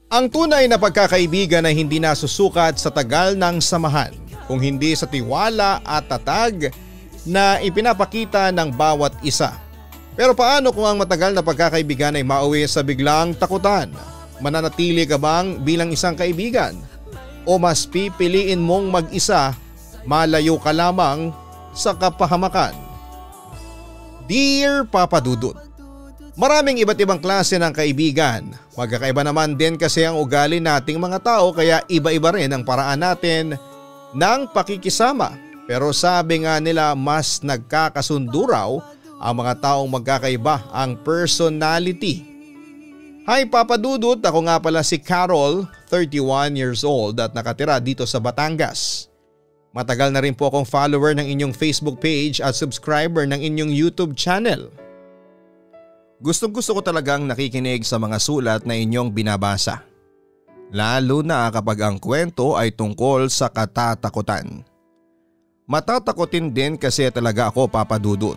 Ang tunay na pagkakaibigan ay hindi nasusukat sa tagal ng samahan, kung hindi sa tiwala at tatag na ipinapakita ng bawat isa. Pero paano kung ang matagal na pagkakaibigan ay mauwi sa biglang takutan? Mananatili ka bang bilang isang kaibigan? O mas pipiliin mong mag-isa, malayo ka lamang sa kapahamakan? Dear Papa Dudut, maraming iba't ibang klase ng kaibigan. Magkakaiba naman din kasi ang ugali nating mga tao, kaya iba-iba rin ang paraan natin ng pakikisama. Pero sabi nga nila, mas nagkakasundo raw ang mga taong magkakaiba ang personality. Hi Papa Dudut, ako nga pala si Carol, 31 years old at nakatira dito sa Batangas. Matagal na rin po akong follower ng inyong Facebook page at subscriber ng inyong YouTube channel. Gustong-gusto ko talagang nakikinig sa mga sulat na inyong binabasa. Lalo na kapag ang kwento ay tungkol sa katatakutan. Matatakotin din kasi talaga ako, Papa Dudut.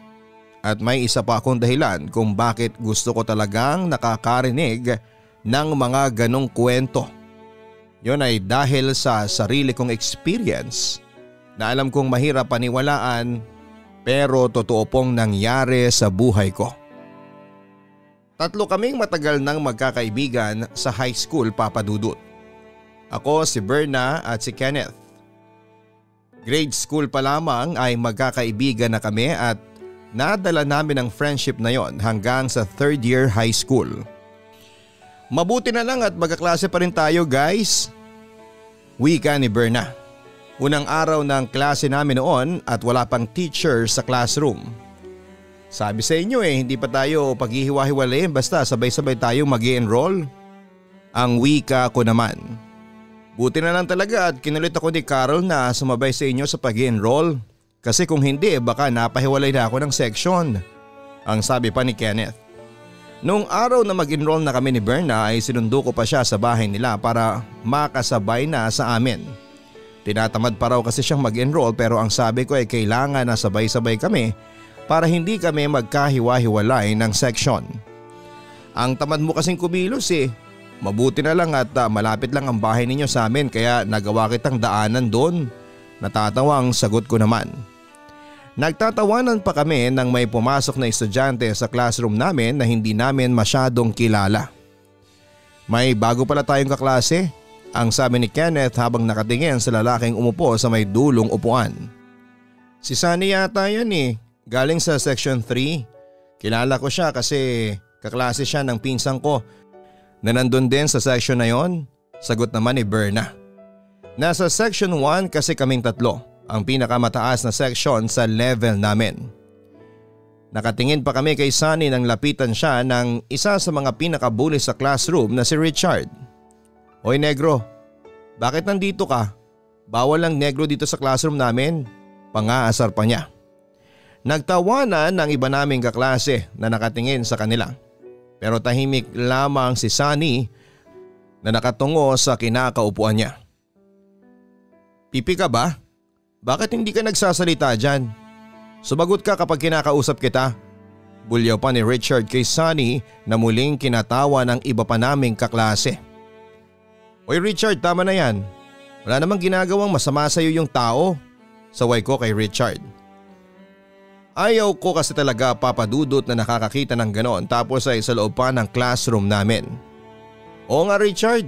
At may isa pa akong dahilan kung bakit gusto ko talagang nakakarinig ng mga ganong kwento. Yon ay dahil sa sarili kong experience na alam kong mahirap paniwalaan pero totoo pong nangyari sa buhay ko. Tatlo kaming matagal nang magkakaibigan sa high school, Papa Dudut. Ako, si Berna at si Kenneth. Grade school pa lamang ay magkakaibigan na kami at nadala namin ang friendship na yon hanggang sa third year high school. Mabuti na lang at magkaklase pa rin tayo, guys. Wika ni Berna. Unang araw ng klase namin noon at wala pang teacher sa classroom. Sabi sa inyo hindi pa tayo paghihiwa-hiwalayin basta sabay-sabay tayong mag-i-enroll. Ang wika ko naman. Buti na lang talaga at kinulit ako ni Carol na sumabay sa inyo sa pag-i-enroll. Kasi kung hindi baka napahiwalay na ako ng section. Ang sabi pa ni Kenneth. Noong araw na mag-enroll na kami ni Berna ay sinundo ko pa siya sa bahay nila para makasabay na sa amin. Tinatamad pa raw kasi siyang mag-enroll pero ang sabi ko ay kailangan na sabay-sabay kami para hindi kami magkahiwa-hiwalay ng section. Ang tamad mo kasing kumilos Mabuti na lang at malapit lang ang bahay ninyo sa amin kaya nagawa kitang daanan doon. Natatawa ang sagot ko naman. Nagtatawanan pa kami nang may pumasok na estudyante sa classroom namin na hindi namin masyadong kilala. May bago pala tayong kaklase, ang sabi ni Kenneth habang nakatingin sa lalaking umupo sa may dulong upuan. Si Sunny yata yan galing sa section 3. Kilala ko siya kasi kaklase siya ng pinsang ko na nandun din sa section na yon, sagot naman ni Berna. Nasa section 1 kasi kaming tatlo, ang pinakamataas na section sa level namin. Nakatingin pa kami kay Sunny nang lapitan siya ng isa sa mga pinakabuli sa classroom na si Richard. Hoy negro, bakit nandito ka? Bawal lang negro dito sa classroom namin. Pangaasar pa niya. Nagtawanan ng iba naming kaklase na nakatingin sa kanila. Pero tahimik lamang si Sunny na nakatungo sa kinakaupuan niya. Pipi ka ba? Bakit hindi ka nagsasalita dyan? Sumagot ka kapag kinakausap kita. Bulyaw pa ni Richard kay Sunny na muling kinatawa ng iba pa naming kaklase. Oy Richard, tama na yan. Wala namang ginagawang masama sa'yo yung tao. Saway ko kay Richard. Ayaw ko kasi talaga, Papa Dudut, na nakakakita ng ganon tapos ay sa loob pa ng classroom namin. Oo nga Richard,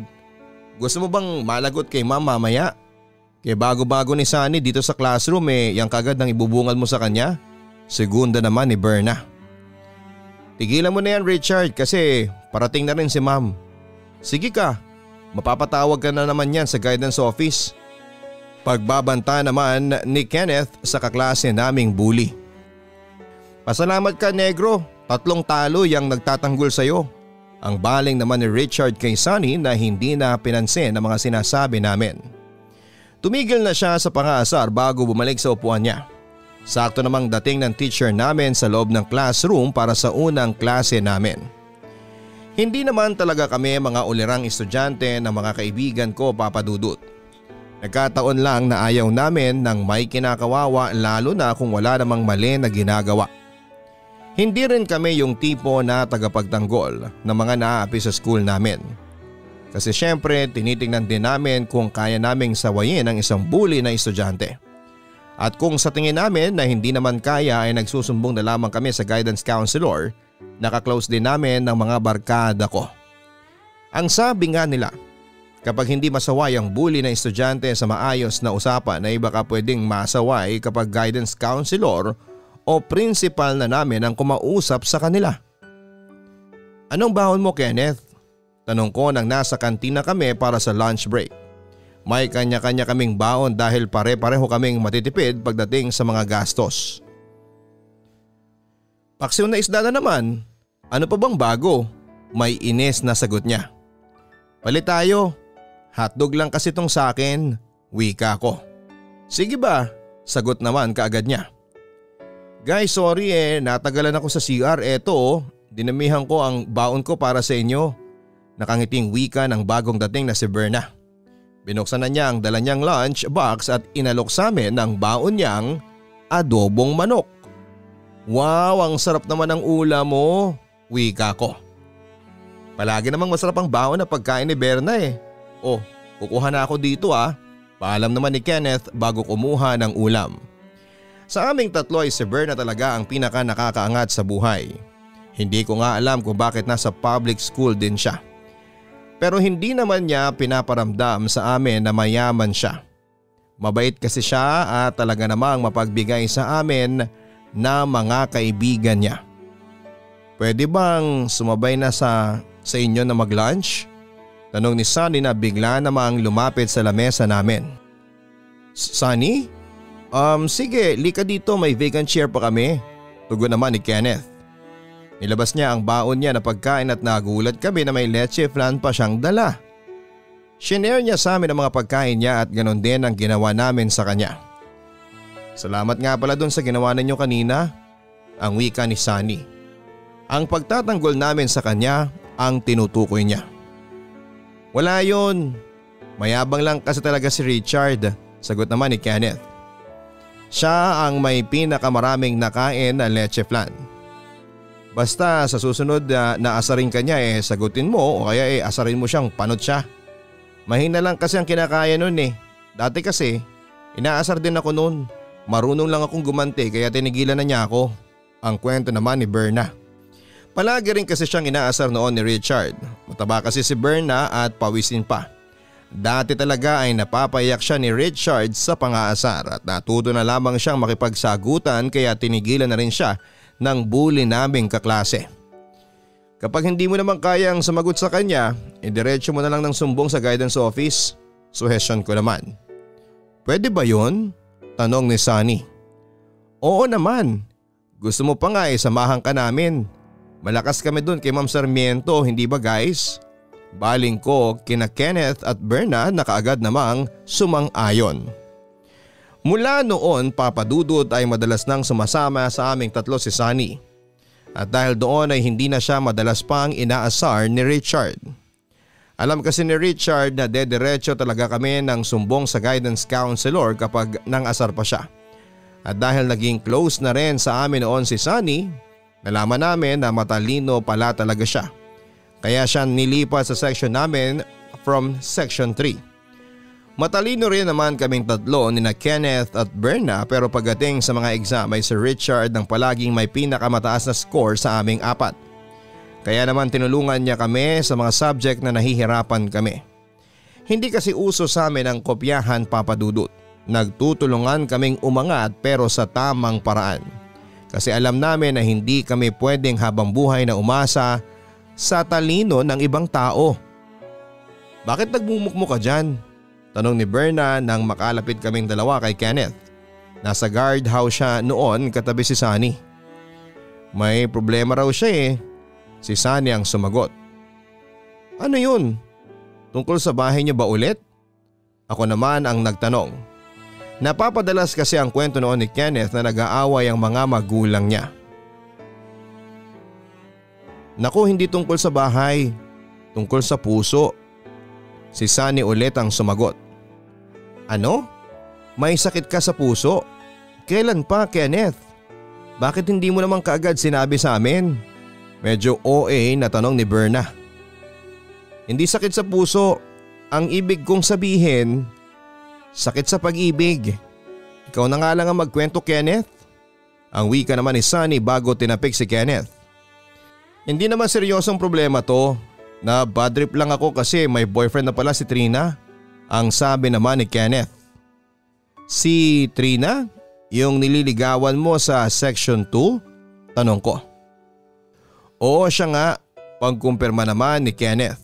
gusto mo bang malagot kay ma'am mamaya? Kaya bago-bago ni Sunny dito sa classroom yang kagad nang ibubungal mo sa kanya? Segunda naman ni Berna. Tigilan mo na yan Richard kasi parating na rin si ma'am. Sige ka, mapapatawag ka na naman yan sa guidance office. Pagbabanta naman ni Kenneth sa kaklase naming bully. Pasalamat ka negro, 3 talo yang nagtatanggol sa'yo. Ang baling naman ni Richard kay Sunny na hindi na pinansin ang mga sinasabi namin. Tumigil na siya sa pangaasar bago bumalik sa upuan niya. Sakto namang dating ng teacher namin sa loob ng classroom para sa unang klase namin. Hindi naman talaga kami mga ulirang estudyante ng mga kaibigan ko, Papa Dudut. Nagkataon lang na ayaw namin ng may kinakawawa lalo na kung wala namang mali na ginagawa. Hindi rin kami yung tipo na tagapagtanggol ng mga naaapi sa school namin. Kasi syempre tinitingnan din namin kung kaya naming sawayin ang isang bully na estudyante. At kung sa tingin namin na hindi naman kaya ay nagsusumbong na lamang kami sa guidance counselor, nakaklose din namin ng mga barkada ko. Ang sabi nga nila, kapag hindi masaway ang bully na estudyante sa maayos na usapan ay baka pwedeng masaway kapag guidance counselor o principal na namin ang kumausap sa kanila. Anong baon mo, Kenneth? Tanong ko nang nasa kantina kami para sa lunch break. May kanya-kanya kaming baon dahil pare-pareho kaming matitipid pagdating sa mga gastos. Paksiw na isda na naman. Ano pa bang bago? May inis na sagot niya. Palit tayo. Hotdog lang kasi tong sa akin. Wika ko. Sige ba? Sagot naman kaagad niya. Guys, sorry natagalan ako sa CR. Eto dinamihan ko ang baon ko para sa inyo. Nakangiting wika ng bagong dating na si Berna. Binuksan na niya ang dala niyang lunch box at inalok sa amin ng baon niyang adobong manok. Wow, ang sarap naman ng ulam mo, wika ko. Palagi namang masarap ang baon na pagkain ni Berna Oh, kukuha na ako dito Paalam naman ni Kenneth bago kumuha ng ulam. Sa aming tatlo ay si Berna talaga ang pinaka nakakaangat sa buhay. Hindi ko nga alam kung bakit nasa public school din siya. Pero hindi naman niya pinaparamdam sa amin na mayaman siya. Mabait kasi siya at talaga namang mapagbigay sa amin na mga kaibigan niya. Pwede bang sumabay na sa inyo na mag-lunch? Tanong ni Sunny na bigla namang lumapit sa lamesa namin. Sunny? Sige, lika dito, may vacant chair pa kami. Tugon naman ni Kenneth. Nilabas niya ang baon niya na pagkain at nagulat kami na may leche flan pa siyang dala. Shinare niya sa amin ang mga pagkain niya at ganon din ang ginawa namin sa kanya. Salamat nga pala dun sa ginawa ninyo kanina, ang wika ni Sunny. Ang pagtatanggol namin sa kanya ang tinutukoy niya. Wala yun. Mayabang lang kasi talaga si Richard, sagot naman ni Kenneth. Siya ang may pinakamaraming nakain na leche flan. Basta sa susunod na asarin ka niya sagutin mo o kaya asarin mo siyang panot siya. Mahina lang kasi ang kinakaya nun Dati kasi inaasar din ako nun. Marunong lang akong gumanti kaya tinigilan na niya ako. Ang kwento naman ni Berna. Palagi rin kasi siyang inaasar noon ni Richard. Mataba kasi si Berna at pawisin pa. Dati talaga ay napapayak siya ni Richard sa pang-aasar at natuto na lamang siyang makipagsagutan kaya tinigilan na rin siya ng bully naming kaklase. Kapag hindi mo naman kayang sumagot sa kanya, diretso mo na lang ng sumbong sa guidance office. Suhesyon ko naman. Pwede ba yun? Tanong ni Sunny. Oo naman. Gusto mo pa nga samahan ka namin. Malakas kami dun kay Ma'am Sarmiento, hindi ba guys? Baling ko kina Kenneth at Berna na kaagad namang sumang-ayon. Mula noon papadudot ay madalas nang sumasama sa aming tatlo si Sunny. At dahil doon ay hindi na siya madalas pang inaasar ni Richard. Alam kasi ni Richard na dediretso talaga kami ng sumbong sa guidance counselor kapag nang-asar pa siya. At dahil naging close na rin sa amin noon si Sunny, nalaman namin na matalino pala talaga siya. Kaya siya nilipat sa section namin from section 3. Matalino rin naman kaming tatlo ni na Kenneth at Berna pero pagdating sa mga exam ay si Richard ang palaging may pinakamataas na score sa aming apat. Kaya naman tinulungan niya kami sa mga subject na nahihirapan kami. Hindi kasi uso sa amin ang kopyahan papadudot. Nagtutulungan kaming umangat pero sa tamang paraan. Kasi alam namin na hindi kami pwedeng habang buhay na umasa sa talino ng ibang tao. Bakit nagmumukmo ka dyan? Tanong ni Berna nang makalapit kaming dalawa kay Kenneth. Nasa guardhouse siya noon katabi si Sunny. May problema raw siya Si Sunny ang sumagot. Ano yun? Tungkol sa bahay niyo ba ulit? Ako naman ang nagtanong. Napapadalas kasi ang kwento noon ni Kenneth na nag-aaway ang mga magulang niya. Naku, hindi tungkol sa bahay. Tungkol sa puso. Si Sunny ulit ang sumagot. Ano? May sakit ka sa puso? Kailan pa, Kenneth? Bakit hindi mo naman kaagad sinabi sa amin? Medyo OA na tanong ni Berna. Hindi sakit sa puso. Ang ibig kong sabihin, sakit sa pag-ibig. Ikaw na nga lang ang magkwento, Kenneth. Ang wika naman ni Sunny bago tinapik si Kenneth. Hindi naman seryosong problema to. Na bad trip lang ako kasi may boyfriend na pala si Trina. Ang sabi naman ni Kenneth. Si Trina? Yung nililigawan mo sa section 2? Tanong ko. Oo, siya nga. Pagkumpirma naman ni Kenneth.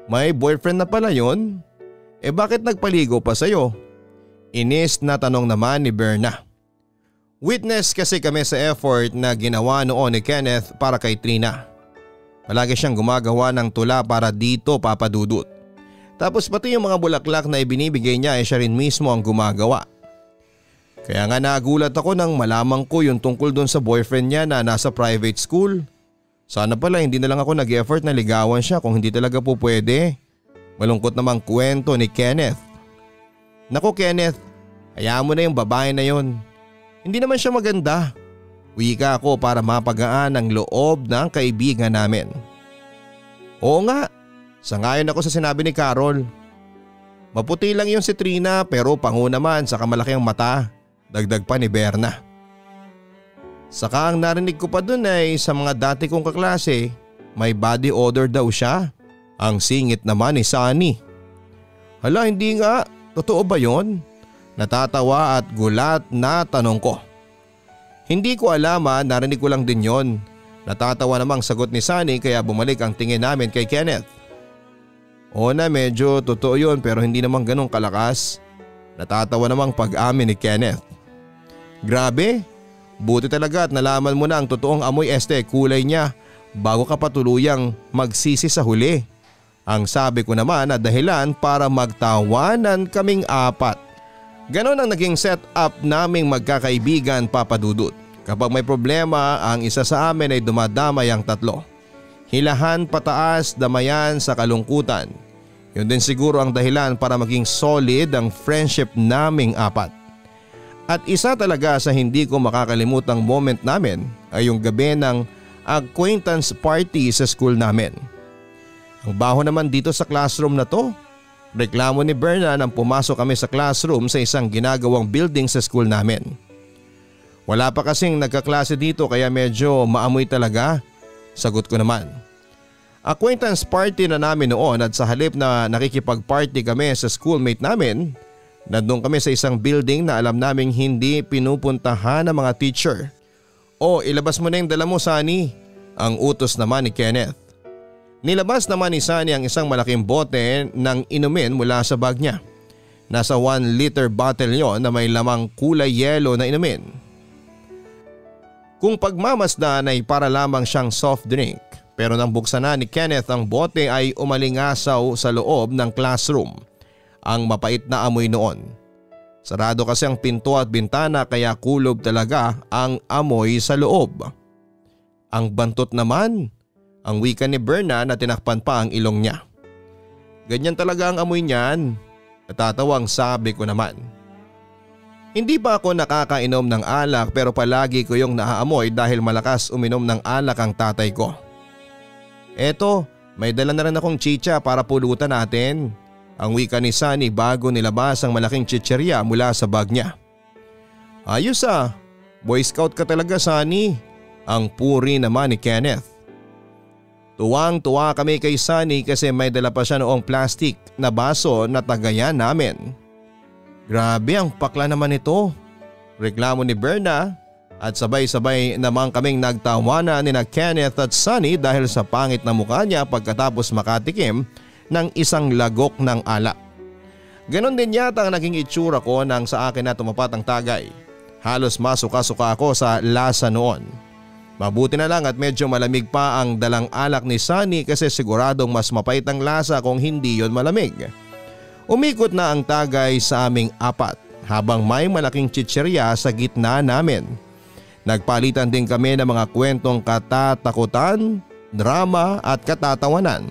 May boyfriend na pala yun? Bakit nagpaligo pa sa'yo? Inis na tanong naman ni Berna. Witness kasi kami sa effort na ginawa noon ni Kenneth para kay Trina. Palagi siyang gumagawa ng tula para dito, Papa Dudut. Tapos pati yung mga bulaklak na ibinibigay niya ay siya rin mismo ang gumagawa. Kaya nga nagulat ako nang malamang ko yung tungkol doon sa boyfriend niya na nasa private school. Sana pala hindi na lang ako nag-effort na ligawan siya kung hindi talaga po pwede. Malungkot namang kwento ni Kenneth. Naku Kenneth, hayaan mo na yung babae na yon. Hindi naman siya maganda. Wika ako para mapagaan ang loob ng kaibigan namin. Oo nga, sangayon ako sa sinabi ni Carol. Maputi lang yung si Trina pero pango naman sa malaki ang mata. Dagdag pa ni Berna. Saka ang narinig ko pa dun ay sa mga dati kong kaklase, may body odor daw siya. Ang singit naman ni Sunny. Hala hindi nga, totoo ba yon? Natatawa at gulat na tanong ko. Hindi ko alam narinig ko lang din yon. Natatawa namang sagot ni Sunny kaya bumalik ang tingin namin kay Kenneth. Oo na medyo totoo yun pero hindi naman ganun kalakas. Natatawa namang pag-amin ni Kenneth. Grabe, buti talaga at nalaman mo na ang totoong amoy kulay niya bago ka patuluyang magsisi sa huli. Ang sabi ko naman na dahilan para magtawanan kaming apat. Ganon ang naging setup naming magkakaibigan, Papa Dudut. Kapag may problema ang isa sa amin ay dumadamay ang tatlo. Hilahan pataas, damayan sa kalungkutan. Yun din siguro ang dahilan para maging solid ang friendship naming apat. At isa talaga sa hindi ko makakalimutang moment namin ay yung gabi ng acquaintance party sa school namin. Ang baho naman dito sa classroom na to. Reklamo ni Berna nang pumasok kami sa classroom sa isang ginagawang building sa school namin. Wala pa kasing nagkaklase dito kaya medyo maamoy talaga, sagot ko naman. Acquaintance party na namin noon at sa halip na nakikipag-party kami sa schoolmate namin, nandun kami sa isang building na alam naming hindi pinupuntahan ng mga teacher. O ilabas mo na yung dala mo Sunny, ang utos naman ni Kenneth. Nilabas naman ni Sunny ang isang malaking bote ng inumin mula sa bag niya. Nasa 1 liter bottle yon na may lamang kulay yelo na inumin. Kung pagmamasdan ay para lamang siyang soft drink. Pero nang buksan na ni Kenneth ang bote ay umalingasaw sa loob ng classroom. Ang mapait na amoy noon. Sarado kasi ang pinto at bintana kaya kulob talaga ang amoy sa loob. Ang bantot naman, ang wika ni Berna na tinakpan pa ang ilong niya. Ganyan talaga ang amoy niyan. Natatawang sabi ko naman. Hindi pa ako nakakainom ng alak pero palagi ko yung naaamoy dahil malakas uminom ng alak ang tatay ko. Eto, may dala na rin akong chicha para pulutan natin. Ang wika ni Sunny bago nilabas ang malaking chicherya mula sa bag niya. Ayos Boy Scout ka talaga Sunny. Ang puri naman ni Kenneth. Tuwang-tuwa kami kay Sunny kasi may dala pa siya noong plastic na baso na tagayan namin. Grabe ang pakla naman ito. Reklamo ni Berna. At sabay-sabay naman kaming nagtawanan ni na Kenneth at Sunny dahil sa pangit na mukha niya pagkatapos makatikim ng isang lagok ng alak. Ganon din yata ang naging itsura ko nang sa akin na tumapat ang tagay. Halos masuka-suka ako sa lasa noon. Mabuti na lang at medyo malamig pa ang dalang alak ni Sunny kasi siguradong mas mapait ang lasa kung hindi yon malamig. Umikot na ang tagay sa aming apat habang may malaking chicherya sa gitna namin. Nagpalitan din kami ng mga kwentong katatakutan, drama at katatawanan.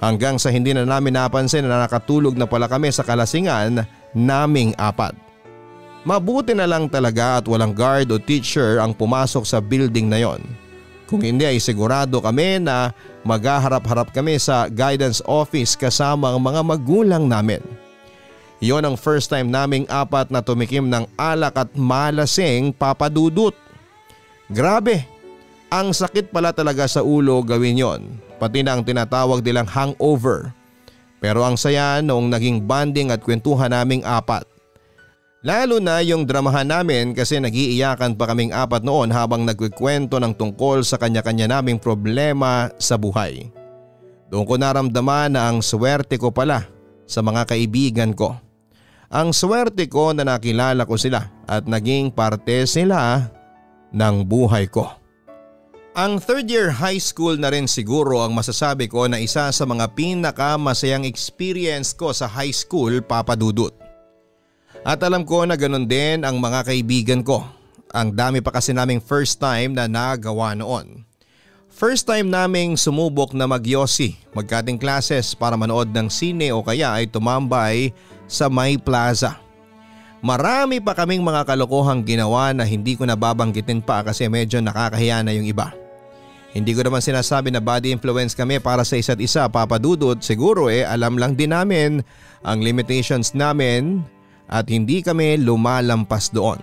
Hanggang sa hindi na namin napansin na nakatulog na pala kami sa kalasingan naming apat. Mabuti na lang talaga at walang guard o teacher ang pumasok sa building na yon. Kung hindi ay sigurado kami na maghaharap-harap kami sa guidance office kasama ang mga magulang namin. Iyon ang first time naming apat na tumikim ng alak at malasing, Papa Dudut. Grabe, ang sakit pala talaga sa ulo gawin yon, pati na ang tinatawag nilang hangover. Pero ang saya noong naging bonding at kwentuhan naming apat. Lalo na yung dramahan namin kasi nag-iiyakan pa kaming apat noon habang nagkikwento ng tungkol sa kanya-kanya naming problema sa buhay. Doon ko naramdaman na ang swerte ko pala sa mga kaibigan ko. Ang swerte ko na nakilala ko sila at naging parte sila ng buhay ko. Ang third year high school na rin siguro ang masasabi ko na isa sa mga pinakamasayang experience ko sa high school, Papa Dudut. At alam ko na ganun din ang mga kaibigan ko. Ang dami pa kasi naming first time na nagawa noon. First time naming sumubok na magyosi, magkating classes para manood ng sine o kaya ay tumambay sa May Plaza. Marami pa kaming mga kalokohang ginawa na hindi ko nababanggitin pa kasi medyo nakakahiya na yung iba. Hindi ko naman sinasabi na bad influence kami para sa isa't isa, Papa Dudut. Siguro alam lang din namin ang limitations namin at hindi kami lumalampas doon.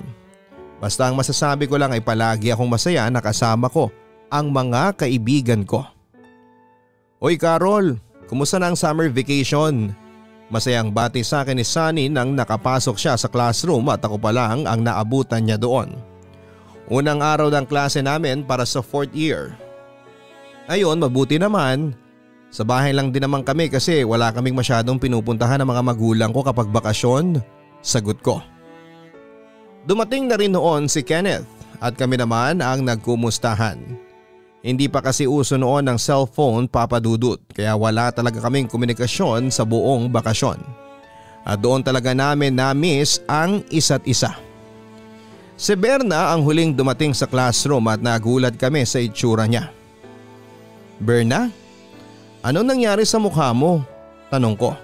Basta ang masasabi ko lang ay palagi akong masaya na kasama ko ang mga kaibigan ko. Oy Carol, kumusta na ang summer vacation? Masayang bati sa akin ni Sunny nang nakapasok siya sa classroom at ako pa lang ang naabutan niya doon. Unang araw ng klase namin para sa 4th year. Ayun, mabuti naman. Sa bahay lang din naman kami kasi wala kaming masyadong pinupuntahan ng mga magulang ko kapag bakasyon. Sagot ko. Dumating na rin noon si Kenneth at kami naman ang nagkumustahan. Hindi pa kasi uso noon ng cellphone, Papa Dudut, kaya wala talaga kaming komunikasyon sa buong bakasyon. At doon talaga namin na-miss ang isa't isa. Si Berna ang huling dumating sa classroom at nagulat kami sa itsura niya. Berna, anong nangyari sa mukha mo? Tanong ko.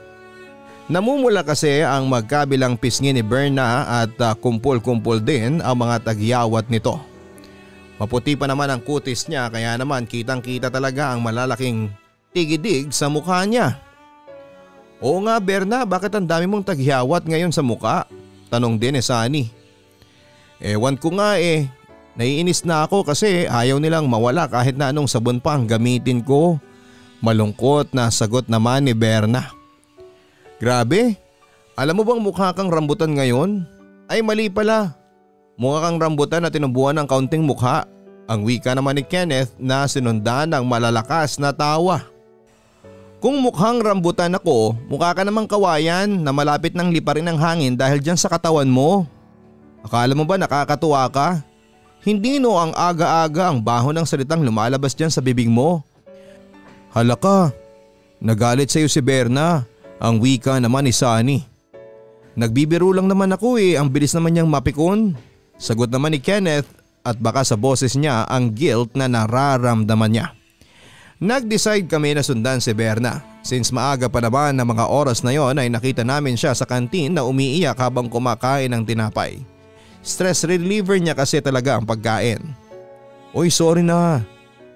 Namumula kasi ang magkabilang pisngi ni Berna at kumpul-kumpul din ang mga tagyawat nito. Maputi pa naman ang kutis niya kaya naman kitang-kita talaga ang malalaking tigidig sa mukha niya. Oo nga Berna, bakit ang dami mong tagyawat ngayon sa mukha? Tanong din ni Sunny. Ewan ko nga naiinis na ako kasi ayaw nilang mawala kahit na anong sabon pa ang gamitin ko. Malungkot na sagot naman ni Berna. Grabe, alam mo bang mukha kang rambutan ngayon? Ay mali pala, mukha kang rambutan na tinubuan ng kaunting mukha. Ang wika naman ni Kenneth na sinundan ng malalakas na tawa. Kung mukhang rambutan ako, mukha ka namang kawayan na malapit nang liparin ng hangin dahil dyan sa katawan mo. Akala mo ba nakakatuwa ka? Hindi no, ang aga-aga ang baho ng salitang lumalabas dyan sa bibig mo. Halaka, nagalit sa'yo si Berna. Ang wika naman ni Sunny. Nagbibiro lang naman ako ang bilis naman niyang mapikon. Sagot naman ni Kenneth at baka sa boses niya ang guilt na nararamdaman niya. Nag-decide kami na sundan si Berna. Since maaga pa naman na mga oras na yon ay nakita namin siya sa kantin na umiiyak habang kumakain ng tinapay. Stress reliever niya kasi talaga ang pagkain. Oy sorry na,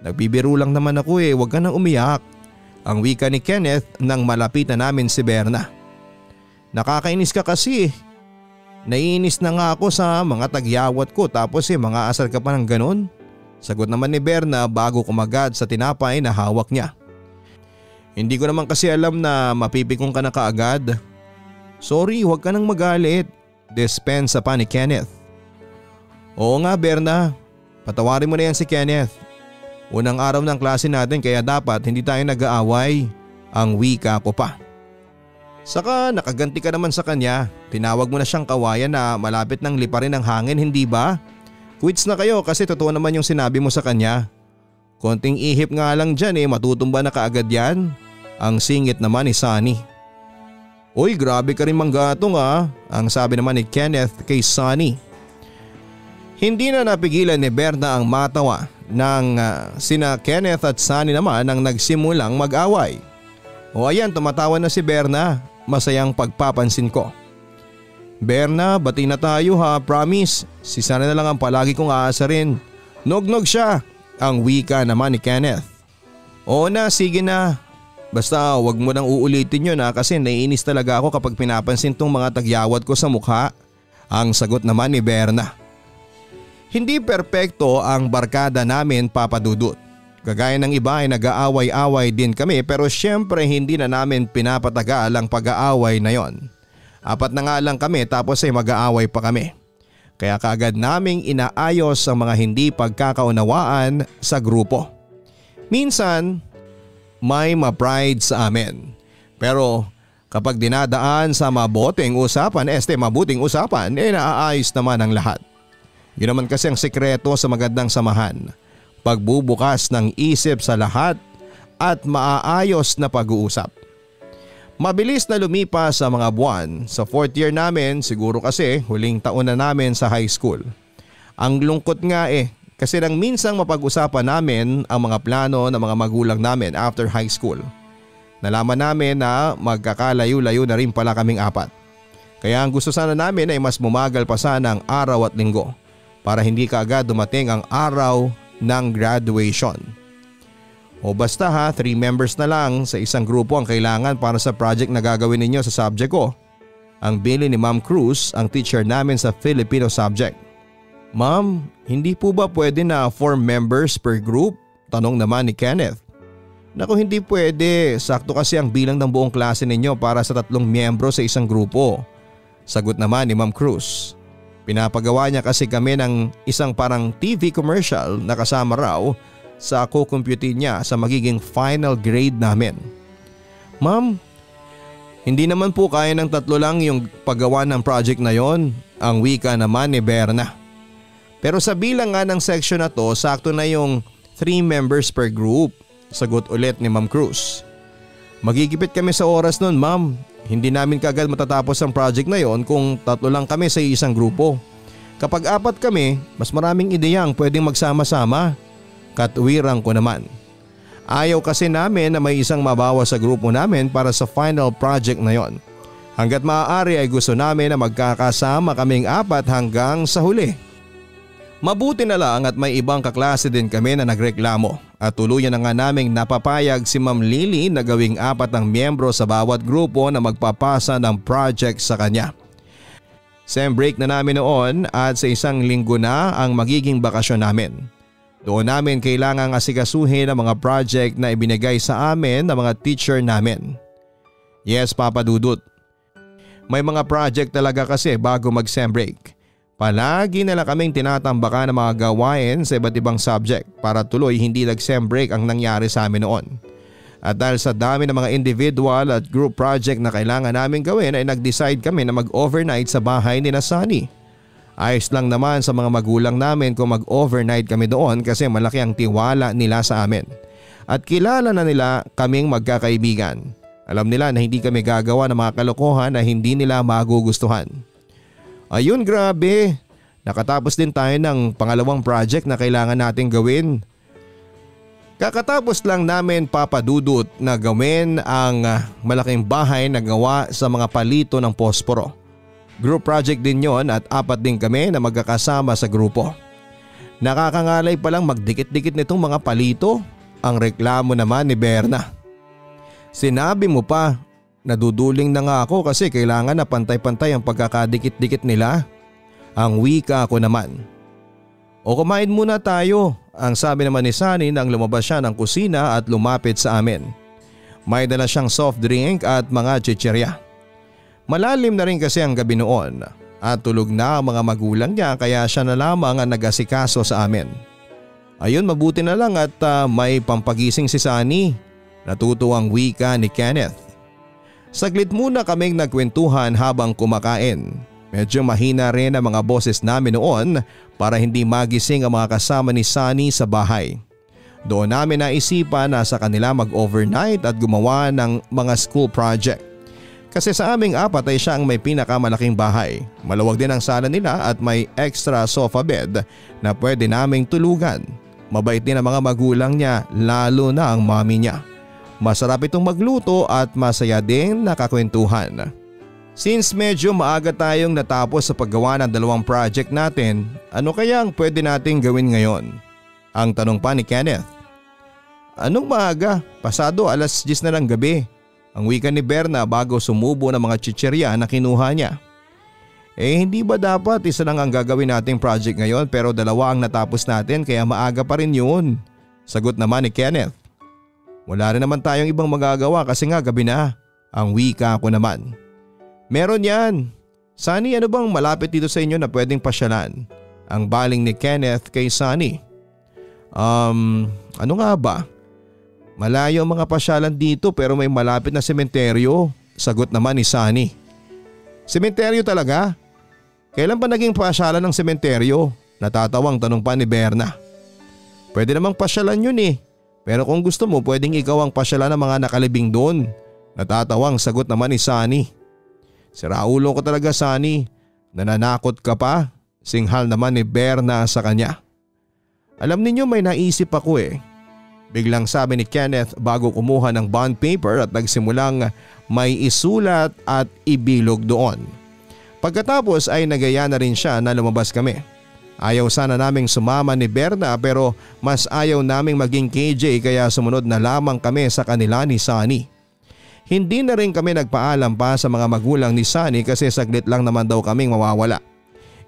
nagbibiro lang naman ako wag ka nang umiyak. Ang wika ni Kenneth nang malapitan namin si Berna. Nakakainis ka kasi. Naiinis na nga ako sa mga tagyawat ko tapos mga asar ka pa ng ganon. Sagot naman ni Berna bago kumagad sa tinapay na hawak niya. Hindi ko naman kasi alam na mapipikong ka na kaagad. Sorry, huwag ka nang magalit. Dispensa pa ni Kenneth. Oo nga Berna, patawarin mo na yan si Kenneth. Unang araw ng klase natin kaya dapat hindi tayo nag-aaway. Ang wika ko pa. Saka nakaganti ka naman sa kanya. Tinawag mo na siyang kawayan na malapit nang liparin ng hangin, hindi ba? Quits na kayo kasi totoo naman yung sinabi mo sa kanya. Konting ihip nga lang dyan matutumba na kaagad yan. Ang singit naman ni Sunny. Uy grabe ka rin manggatong ang sabi naman ni Kenneth kay Sunny. Hindi na napigilan ni Berna ang matawa nang sina Kenneth at Sunny naman ang nagsimulang mag-away. O ayan, tumatawa na si Berna, masayang pagpapansin ko. Berna, bati na tayo ha, promise. Si Sunny na lang ang palagi kong aasarin. Nog-nog siya, Ang wika naman ni Kenneth. Oo na, sige na. Basta wag mo nang uulitin yun kasi naiinis talaga ako kapag pinapansin tong mga tagyawat ko sa mukha. Ang sagot naman ni Berna. Hindi perpekto ang barkada namin, Papa Dudut. Kagaya ng iba ay nag-aaway-away din kami pero syempre hindi na namin pinapatagal ang pag-aaway na yon. 4 na nga lang kami tapos ay mag-aaway pa kami. Kaya kaagad naming inaayos ang mga hindi pagkakaunawaan sa grupo. Minsan may ma-pride sa amin. Pero kapag dinadaan sa mabuting usapan, naaayos naman ang lahat. Yun naman kasi ang sekreto sa magandang samahan. Pagbubukas ng isip sa lahat at maaayos na pag-uusap. Mabilis na lumipas sa mga buwan. Sa 4th year namin, siguro kasi huling taon na namin sa high school. Ang lungkot nga kasi nang minsang mapag-usapan namin ang mga plano ng mga magulang namin after high school. Nalaman namin na magkakalayo-layo na rin pala kaming 4. Kaya ang gusto sana namin ay mas mumagal pa sana ang araw at linggo para hindi kaagad dumating ang araw ng graduation. O basta 3 members na lang sa isang grupo ang kailangan para sa project na gagawin ninyo sa subject ko. Ang bili ni Ma'am Cruz, ang teacher namin sa Filipino subject. Ma'am, hindi po ba pwede na 4 members per group? Tanong naman ni Kenneth. Naku, hindi pwede. Sakto kasi ang bilang ng buong klase ninyo para sa 3 miyembro sa isang grupo. Sagot naman ni Ma'am Cruz. Pinapagawa niya kasi kami ng isang parang TV commercial na kasama raw sa co-compute niya sa magiging final grade namin. Ma'am, hindi naman po kaya ng 3 lang yung paggawa ng project na yon, ang wika naman ni Berna. Pero sa bilang nga ng section na to, sakto na yung 3 members per group, sagot ulit ni Ma'am Cruz. Magigipit kami sa oras nun, ma'am. Hindi namin kagad matatapos ang project na yon kung 3 lang kami sa isang grupo. Kapag 4 kami, mas maraming ideyang pwedeng magsama-sama. Katwiran ko naman. Ayaw kasi namin na may isang mabawa sa grupo namin para sa final project na yon. Hanggat maaari ay gusto namin na magkakasama kaming 4 hanggang sa huli. Mabuti na lang at may ibang kaklase din kami na nagreklamo at tuluyan na nga naming napapayag si Ma'am Lily na gawing 4 ang miyembro sa bawat grupo na magpapasa ng project sa kanya. Sem break na namin noon at sa isang linggo na ang magiging bakasyon namin. Doon namin kailangang asikasuhin ang mga project na ibinigay sa amin ng mga teacher namin. Yes, Papa Dudut. May mga project talaga kasi bago mag-sem break. Palagi na lang kaming tinatambakan ng mga gawain sa iba't ibang subject para tuloy hindi nag-sem break ang nangyari sa amin noon. At dahil sa dami ng mga individual at group project na kailangan namin gawin ay nag-decide kami na mag-overnight sa bahay ni Sunny. Ayos lang naman sa mga magulang namin kung mag-overnight kami doon kasi malaki ang tiwala nila sa amin. At kilala na nila kaming magkakaibigan. Alam nila na hindi kami gagawa ng mga kalokohan na hindi nila magugustuhan. Ayun, grabe. Nakatapos din tayo ng pangalawang project na kailangan nating gawin. Kakatapos lang namin, Papa Dudut, na gawin ang malaking bahay na gawa sa mga palito ng posporo. Group project din yon at 4 din kami na magkakasama sa grupo. Nakakangalay palang magdikit-dikit nitong mga palito, ang reklamo naman ni Berna. Sinabi mo pa. Naduduling na nga ako kasi kailangan na pantay-pantay ang pagkakadikit-dikit nila. Ang wika ko naman. O kumain muna tayo, ang sabi naman ni Sunny nang lumabas siya ng kusina at lumapit sa amin. May dala siyang soft drink at mga chichirya. Malalim na rin kasi ang gabi noon at tulog na ang mga magulang niya kaya siya na lamang ang nag-asikaso sa amin. Ayun, mabuti na lang at may pampagising si Sunny. Natutuwang wika ni Kenneth. Saglit muna kaming nagkwentuhan habang kumakain. Medyo mahina rin ang mga boses namin noon para hindi magising ang mga kasama ni Sunny sa bahay. Doon namin naisipan na sa kanila mag-overnight at gumawa ng mga school project. Kasi sa aming 4 ay siya ang may pinakamalaking bahay. Maluwag din ang sala nila at may extra sofa bed na pwede naming tulugan. Mabait din ang mga magulang niya, lalo na ang mami niya. Masarap itong magluto at masaya din nakakwentuhan. Since medyo maaga tayong natapos sa paggawa ng 2 project natin, ano kaya ang pwede nating gawin ngayon? Ang tanong pa ni Kenneth. Anong maaga? Pasado 10:00 na ng gabi. Ang wika ni Berna bago sumubo ng mga chichirya na kinuha niya. Hindi ba dapat isa lang ang gagawin nating project ngayon pero dalawa ang natapos natin kaya maaga pa rin yun? Sagot naman ni Kenneth. Wala rin naman tayong ibang magagawa kasi nga gabi na. Ang wika ko naman. Meron yan. Sunny, ano bang malapit dito sa inyo na pwedeng pasyalan? Ang baling ni Kenneth kay Sunny. Ano nga ba? Malayo ang mga pasyalan dito pero may malapit na sementeryo. Sagot naman ni Sunny. Sementeryo talaga? Kailan ba naging pasyalan ng sementeryo? Natatawang tanong pa ni Berna. Pwede namang pasyalan yun eh. Pero kung gusto mo pwedeng ikaw ang pasyalan ng mga nakalibing doon. Natatawang sagot naman ni Sunny. Siraulo ko talaga Sunny. Nananakot ka pa? Singhal naman ni Berna sa kanya. Alam ninyo may naisip ako eh. Biglang sabi ni Kenneth bago kumuha ng bond paper at nagsimulang may isulat at ibilog doon. Pagkatapos ay nagaya na rin siya na lumabas kami. Ayaw sana naming sumama ni Berna pero mas ayaw naming maging KJ kaya sumunod na lamang kami sa kanila ni Sunny. Hindi na rin kami nagpaalam pa sa mga magulang ni Sunny kasi saglit lang naman daw kaming mawawala.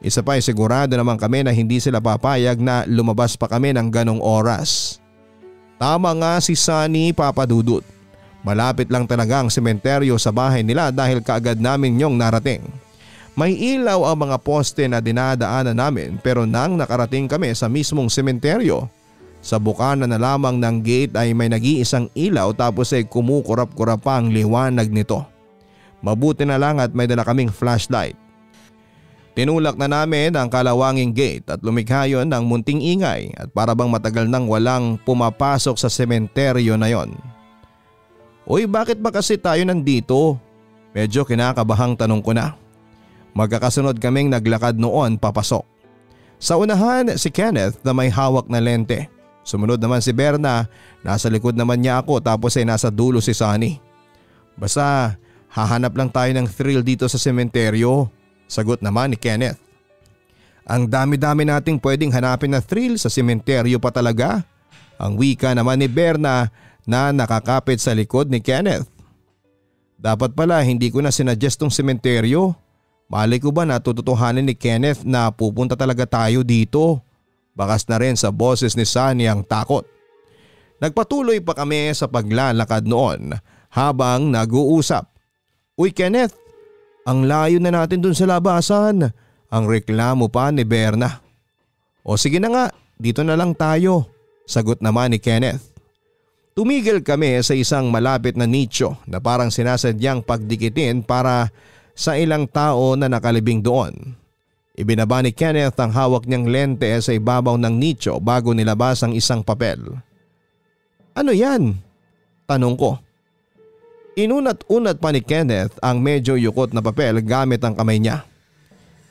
Isa pa ay sigurado naman kami na hindi sila papayag na lumabas pa kami ng ganong oras. Tama nga si Sunny, Papa Dudut. Malapit lang talaga ang sementeryo sa bahay nila dahil kaagad namin yung narating. May ilaw ang mga poste na dinadaanan namin pero nang nakarating kami sa mismong sementeryo, sa bukana na lamang ng gate ay may nag-iisang ilaw tapos ay kumukurap-kurap pa ang liwanag nito. Mabuti na lang at may dala kaming flashlight. Tinulak na namin ang kalawanging gate at lumikha yon ng munting ingay at para bang matagal nang walang pumapasok sa sementeryo na yon. Uy, bakit ba kasi tayo nandito? Medyo kinakabahang tanong ko na. Magkakasunod kaming naglakad noon papasok. Sa unahan si Kenneth na may hawak na lente. Sumunod naman si Berna, nasa likod naman niya ako tapos ay nasa dulo si Sunny. Basta hahanap lang tayo ng thrill dito sa sementeryo. Sagot naman ni Kenneth. Ang dami-dami nating pwedeng hanapin na thrill sa sementeryo pa talaga. Ang wika naman ni Berna na nakakapit sa likod ni Kenneth. Dapat pala hindi ko na sinuggest tong sementeryo. Malay ko ba na tututuhanin ni Kenneth na pupunta talaga tayo dito? Bakas na rin sa boses ni Sunny ang takot. Nagpatuloy pa kami sa paglalakad noon habang nag-uusap. Uy Kenneth, ang layo na natin dun sa labasan. Ang reklamo pa ni Berna. O sige na nga, dito na lang tayo. Sagot naman ni Kenneth. Tumigil kami sa isang malapit na nicho na parang sinasadyang pagdikitin para sa ilang tao na nakalibing doon. Ibinaba ni Kenneth ang hawak niyang lente sa ibabaw ng nicho bago nilabas ang isang papel. Ano yan? Tanong ko. Inunat-unat pa ni Kenneth ang medyo yukot na papel gamit ang kamay niya.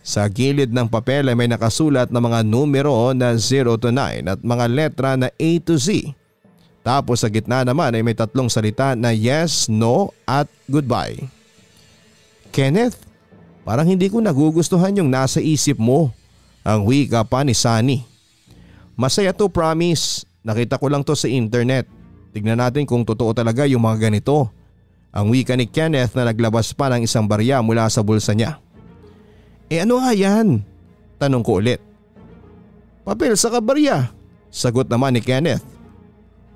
Sa gilid ng papel ay may nakasulat na mga numero na 0 to 9 at mga letra na A to Z. Tapos sa gitna naman ay may 3 salita na yes, no at goodbye. Kenneth, parang hindi ko nagugustuhan yung nasa isip mo. Ang wika pa ni Sunny. Masaya to, promise. Nakita ko lang to sa internet. Tignan natin kung totoo talaga yung mga ganito. Ang wika ni Kenneth na naglabas pa ng isang barya mula sa bulsa niya. Ano nga yan? Tanong ko ulit. Papel sa barya. Sagot naman ni Kenneth.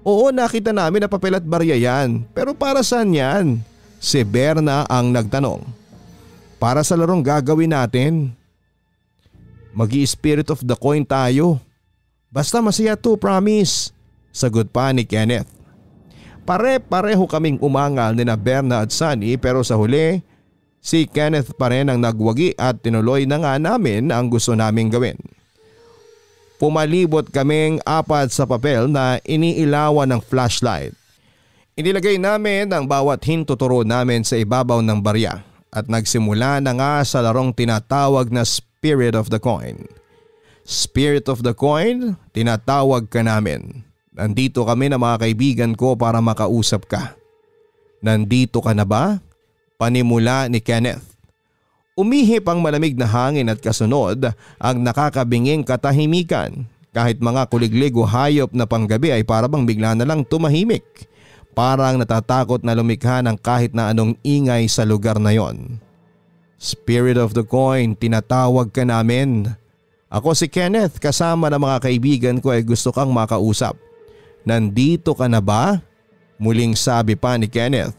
Oo, nakita namin na papel at barya yan. Pero para saan yan? Si Berna ang nagtanong. Para sa larong gagawin natin. Magi-spirit of the coin tayo. Basta masaya to, promise. Sagot pa ni Kenneth. Pare-pareho kaming umangal ni na Berna at Sunny pero sa huli, si Kenneth pa rin ang nagwagi at tinuloy na nga namin ang gusto naming gawin. Pumalibot kaming 4 sa papel na iniilawan ng flashlight. Inilagay namin ang bawat hintuturo namin sa ibabaw ng barya at nagsimula na nga sa larong tinatawag na Spirit of the Coin. Spirit of the Coin, tinatawag ka namin. Nandito kami na mga kaibigan ko para makausap ka. Nandito ka na ba? Panimula ni Kenneth. Umihip ang malamig na hangin at kasunod ang nakakabinging katahimikan. Kahit mga kuliglig o hayop na panggabi ay parabang bigla na lang tumahimik. Parang natatakot na lumikha ng kahit na anong ingay sa lugar na yon. Spirit of the coin, tinatawag ka namin. Ako si Kenneth, kasama ng mga kaibigan ko ay gusto kang makausap. Nandito ka na ba? Muling sabi pa ni Kenneth.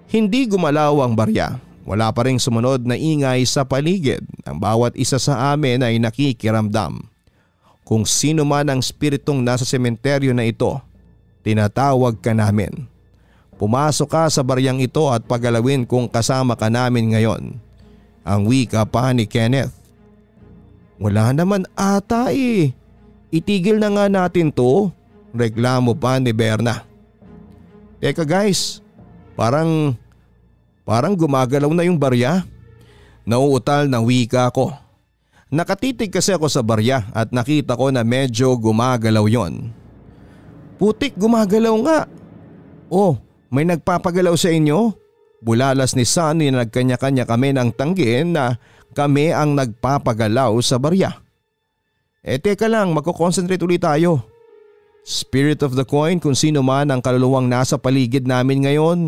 Hindi gumalaw ang barya. Wala pa ring sumunod na ingay sa paligid. Ang bawat isa sa amin ay nakikiramdam. Kung sino man ang spiritong nasa sementeryo na ito, tinatawag ka namin. Pumasok ka sa baryang ito at pagalawin kung kasama ka namin ngayon. Ang wika pa ni Kenneth. Wala naman ata eh. Itigil na nga natin to. Reklamo pa ni Berna. Teka guys, parang gumagalaw na yung barya. Nauutal ng wika ko. Nakatitig kasi ako sa barya at nakita ko na medyo gumagalaw yon. Putik, gumagalaw nga. Oh, may nagpapagalaw sa inyo? Bulalas ni Sunny na nagkanya-kanya kami ng tanggihan na kami ang nagpapagalaw sa barya. Teka lang, magko-concentrate ulit tayo. Spirit of the coin, kung sino man ang kaluluwang nasa paligid namin ngayon.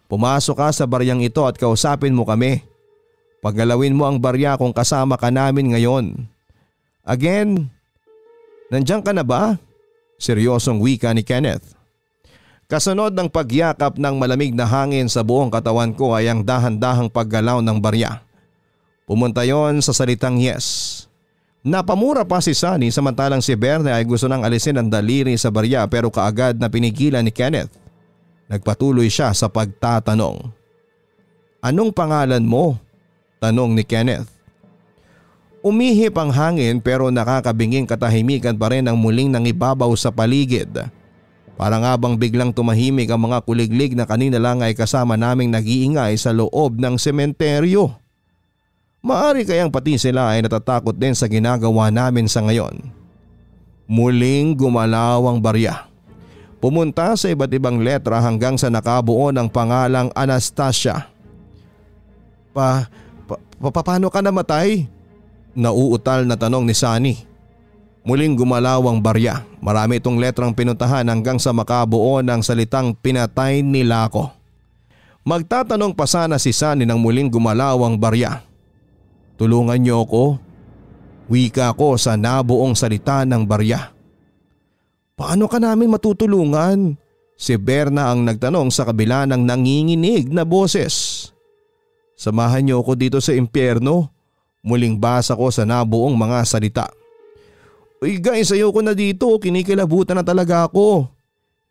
Pumasok ka sa baryang ito at kausapin mo kami. Paggalawin mo ang barya kung kasama ka namin ngayon. Again, nandiyan ka na ba? Seryosong wika ni Kenneth. Kasunod ng pagyakap ng malamig na hangin sa buong katawan ko ay ang dahan-dahang paggalaw ng barya. Pumunta yon sa salitang yes. Napamura pa si Sunny samantalang si Berna ay gusto nang alisin ang daliri sa barya pero kaagad na pinigilan ni Kenneth. Nagpatuloy siya sa pagtatanong. Anong pangalan mo? Tanong ni Kenneth. Umihip ang hangin pero nakakabinging katahimikan pa rin ang muling nangibabaw sa paligid. Para nga bang biglang tumahimik ang mga kuliglig na kanina lang ay kasama naming nag-iingay sa loob ng sementeryo. Maari kayang pati sila ay natatakot din sa ginagawa namin sa ngayon. Muling gumalaw ang barya. Pumunta sa iba't ibang letra hanggang sa nakabuo ng pangalang Anastasia. Paano ka namatay? Nauutal na tanong ni Sunny. Muling gumalaw ang barya. Marami itong letrang pinuntahan hanggang sa makabuo ng salitang pinatay nila ako. Magtatanong pa sana si Sunny nang muling gumalaw ang barya. Tulungan niyo ako. Wika ko sa nabuong salita ng barya. Paano ka namin matutulungan? Si Berna ang nagtanong sa kabila ng nanginginig na boses. Samahan niyo ako dito sa impyerno. Muling basa ko sa nabuong mga salita. Uy guys, ayoko na dito, kinikilabutan na talaga ako.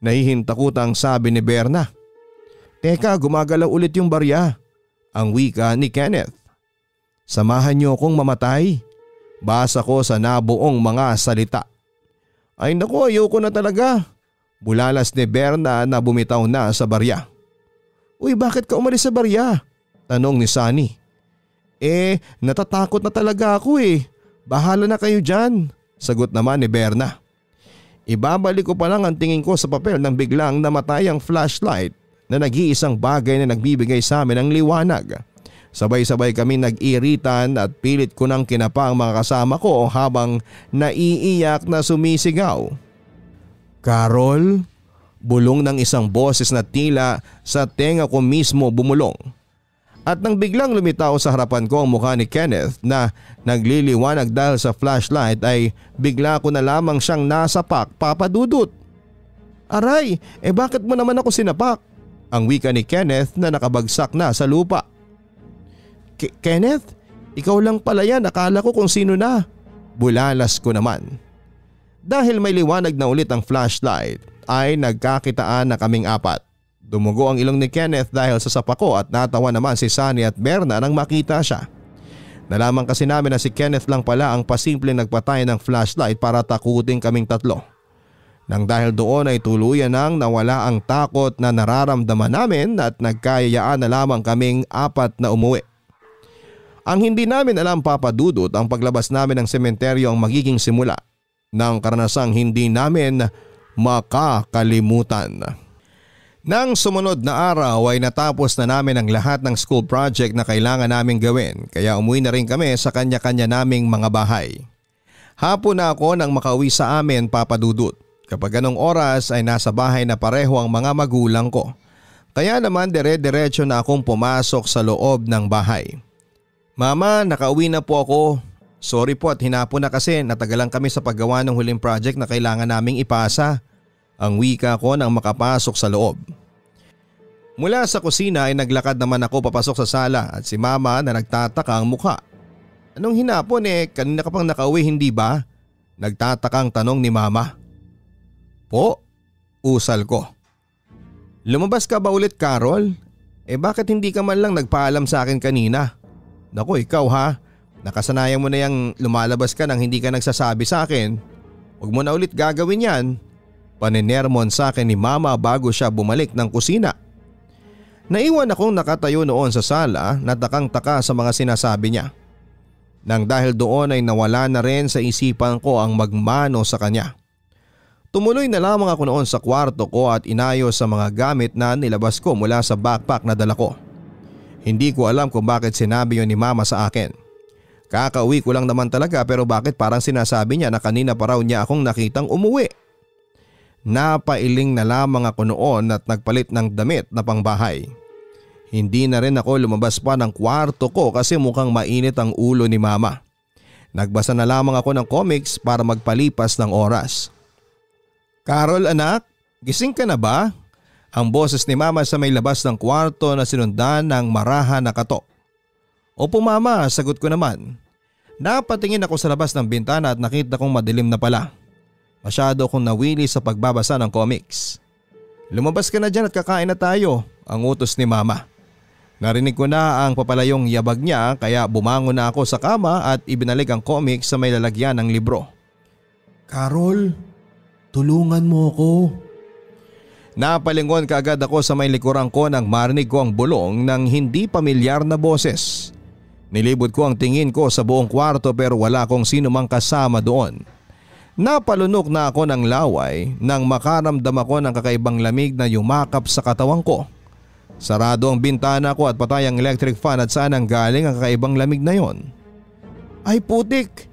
Nahihintakutang sabi ni Berna. Teka, gumagalaw ulit yung barya. Ang wika ni Kenneth. Samahan niyo akong mamatay. Basa ko sa nabuong mga salita. Ay naku, ayoko na talaga. Bulalas ni Berna na bumitaw na sa barya. Uy, bakit ka umalis sa barya? Tanong ni Sunny. Natatakot na talaga ako eh. Bahala na kayo dyan. Sagot naman ni Berna. Ibabalik ko pa lang ang tingin ko sa papel nang biglang namatay ang flashlight na nag-iisang bagay na nagbibigay sa amin ng liwanag. Sabay-sabay kami nag-iritan at pilit ko nang kinapa ang mga kasama ko habang naiiyak na sumisigaw. Carol? Bulong ng isang boses na tila sa tenga ko mismo bumulong. At nang biglang lumitaw sa harapan ko ang mukha ni Kenneth na nagliliwanag dahil sa flashlight ay bigla ko na lamang siyang nasapak, Papa Dudut. Aray, bakit mo naman ako sinapak? Ang wika ni Kenneth na nakabagsak na sa lupa. Kenneth, ikaw lang pala yan, akala ko kung sino na. Bulalas ko naman. Dahil may liwanag na ulit ang flashlight ay nagkakitaan na kaming apat. Dumugo ang ilong ni Kenneth dahil sa sapa ko at natawa naman si Sunny at Berna nang makita siya. Nalaman kasi namin na si Kenneth lang pala ang pasimpleng nagpatay ng flashlight para takutin kaming tatlo. Nang dahil doon ay tuluyan nang nawala ang takot na nararamdaman namin at nagkayayaan na lamang kaming apat na umuwi. Ang hindi namin alam, Papa Dudut, ang paglabas namin ng sementeryo ang magiging simula ng karanasang hindi namin makakalimutan. Nang sumunod na araw ay natapos na namin ang lahat ng school project na kailangan naming gawin kaya umuwi na rin kami sa kanya-kanya naming mga bahay. Hapon na ako nang makauwi sa amin, Papa Dudut. Kapag ganong oras ay nasa bahay na pareho ang mga magulang ko. Kaya naman dire-diretso na akong pumasok sa loob ng bahay. Mama, nakauwi na po ako. Sorry po at hinapon na kasi natagalan kami sa paggawa ng huling project na kailangan naming ipasa. Ang wika ko nang makapasok sa loob. Mula sa kusina ay naglakad naman ako papasok sa sala at si Mama na nagtataka ang mukha. Anong hinapon kanina ka pang nakauwi hindi ba? Nagtatakang tanong ni Mama. Po, usal ko. Lumabas ka ba ulit, Carol? Bakit hindi ka man lang nagpaalam sa akin kanina? Naku, ikaw ha, nakasanayan mo na yung lumalabas ka nang hindi ka nagsasabi sa akin. Huwag mo na ulit gagawin yan. Paninermon sa akin ni Mama bago siya bumalik ng kusina. Naiwan akong nakatayo noon sa sala na takang-taka sa mga sinasabi niya. Nang dahil doon ay nawala na rin sa isipan ko ang magmano sa kanya. Tumuloy na lamang ako noon sa kwarto ko at inayos sa mga gamit na nilabas ko mula sa backpack na dala ko. Hindi ko alam kung bakit sinabi yon ni Mama sa akin. Kakauwi ko lang naman talaga pero bakit parang sinasabi niya na kanina pa raw niya akong nakitang umuwi. Napailing na lamang ako noon at nagpalit ng damit na pangbahay. Hindi na rin ako lumabas pa ng kwarto ko kasi mukhang mainit ang ulo ni Mama. Nagbasa na lamang ako ng comics para magpalipas ng oras. Carol anak, gising ka na ba? Ang boses ni Mama sa may labas ng kwarto na sinundan ng marahan na katok. Opo Mama, sagot ko naman. Napatingin ako sa labas ng bintana at nakita kong madilim na pala. Masyado akong nawili sa pagbabasa ng comics. Lumabas ka na dyan at kakain na tayo, ang utos ni Mama. Narinig ko na ang papalayong yabag niya kaya bumangon na ako sa kama at ibinalik ang comics sa may lalagyan ng libro. Carol, tulungan mo ako. Napalingon kaagad ako sa may likuran ko nang marinig ko ang bulong ng hindi pamilyar na boses. Nilibot ko ang tingin ko sa buong kwarto pero wala akong sino mang kasama doon. Napalunok na ako ng laway nang makaramdam ako ng kakaibang lamig na yumakap sa katawan ko. Sarado ang bintana ko at patay ang electric fan at saan ang galing ang kakaibang lamig na yon? Ay putik!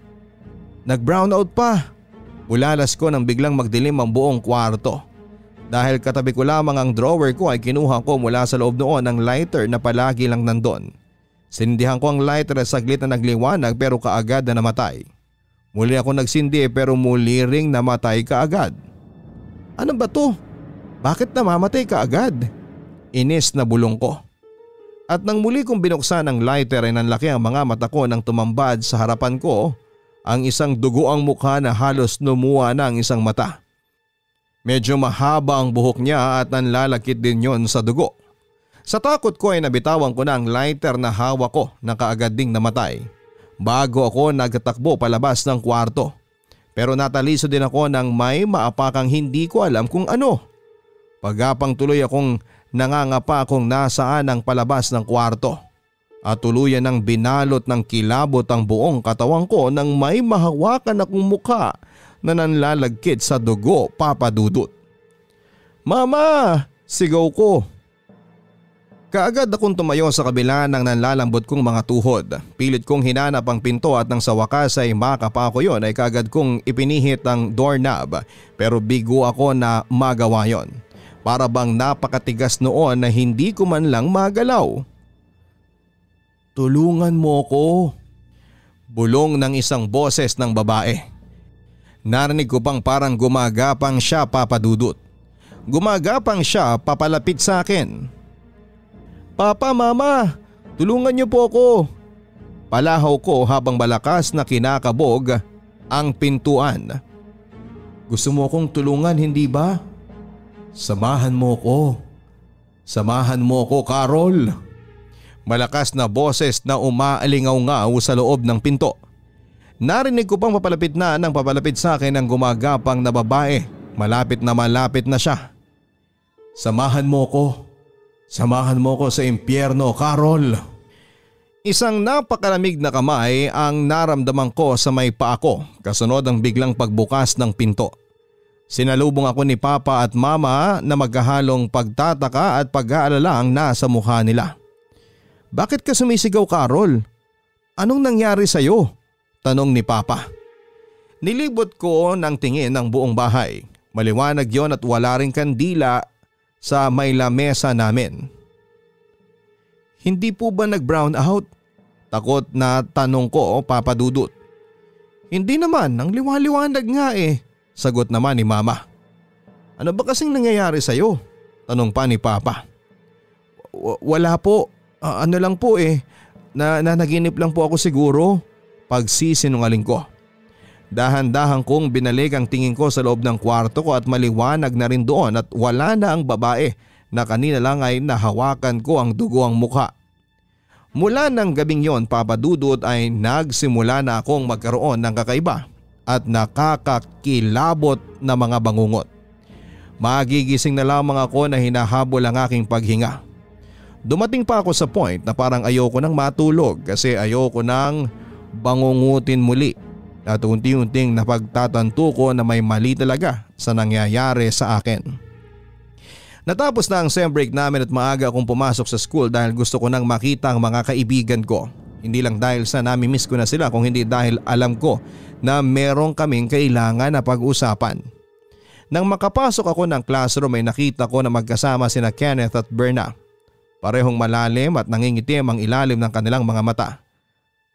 Nag-brown out pa. Ulalas ko nang biglang magdilim ang buong kwarto. Dahil katabi ko lamang ang drawer ko ay kinuha ko mula sa loob noon ang lighter na palagi lang nandun. Sindihan ko ang lighter at saglit na nagliwanag pero kaagad na namatay. Muli ako nagsindi pero muli ring namatay kaagad. Ano ba to? Bakit namamatay kaagad? Inis na bulong ko. At nang muli kong binuksan ang lighter ay nanlaki ang mga mata ko nang tumambad sa harapan ko ang isang dugoang mukha na halos lumuwa na ang isang mata. Medyo mahaba ang buhok niya at nanlalakit din yon sa dugo. Sa takot ko ay nabitawan ko na ang lighter na hawak ko na kaagad ding namatay. Bago ako nagtatakbo palabas ng kwarto. Pero nataliso din ako ng may maapakang hindi ko alam kung ano. Pagapang tuloy akong nangangapa kung nasaan ang palabas ng kwarto. At tuluyan ng binalot ng kilabot ang buong katawan ko nang may mahawakan akong mukha na nanlalagkit sa dugo, Papa Dudut. Mama! Sigaw ko. Kaagad akong tumayo sa kabila ng nanlalambot kong mga tuhod. Pilit kong hinanap ang pinto at nang sa wakas ay makapa ko yon ay kaagad kong ipinihit ang doorknob pero bigo ako na magawa yon. Para bang napakatigas noon na hindi ko man lang magalaw. Tulungan mo ko. Bulong ng isang boses ng babae. Narinig ko pang parang gumagapang siya, Papa Dudut. Gumagapang siya papalapit sa akin. Papa, Mama, tulungan niyo po ako. Palahaw ko habang malakas na kinakabog ang pintuan. Gusto mo akong tulungan, hindi ba? Samahan mo ko. Samahan mo ko, Carol. Malakas na boses na umaalingaw-ngaw sa loob ng pinto. Narinig ko pang papalapit na nang papalapit sa akin ang gumagapang na babae. Malapit na siya. Samahan mo ko. Samahan mo ko sa impyerno, Carol. Isang napakalamig na kamay ang naramdaman ko sa may paa ko kasunod ang biglang pagbukas ng pinto. Sinalubong ako ni Papa at Mama na magkahalong pagtataka at pag-aalala ang nasa mukha nila. Bakit ka sumisigaw, Carol? Anong nangyari sa'yo? Tanong ni Papa. Nilibot ko ng tingin ang buong bahay. Maliwanag yon at wala ring kandila sa may lamesa namin. Hindi po ba nag-brown out? Takot na tanong ko, Papa Dudut. Hindi naman, ang liwaliwanag nga eh. Sagot naman ni Mama. Ano ba kasing nangyayari sa'yo? Tanong pa ni Papa. Wala po, ano lang po eh. Nanaginip lang po ako siguro. Pagsisinungaling ko. Dahan-dahan kong binalik ang tingin ko sa loob ng kwarto ko at maliwanag na rin doon at wala na ang babae na kanina lang ay nahawakan ko ang dugo ang mukha. Mula ng gabing yon, Papa Dudut, ay nagsimula na akong magkaroon ng kakaiba at nakakakilabot na mga bangungot. Magigising na lamang ako na hinahabol ang aking paghinga. Dumating pa ako sa point na parang ayoko nang matulog kasi ayoko nang bangungutin muli. At unti-unting napagtatanto ko na may mali talaga sa nangyayari sa akin. Natapos na ang sem break namin at maaga akong pumasok sa school dahil gusto ko nang makita ang mga kaibigan ko. Hindi lang dahil sa nami-miss ko na sila kung hindi dahil alam ko na merong kaming kailangan na pag-usapan. Nang makapasok ako ng classroom ay nakita ko na magkasama sina Kenneth at Berna. Parehong malalim at nangingitim ang ilalim ng kanilang mga mata.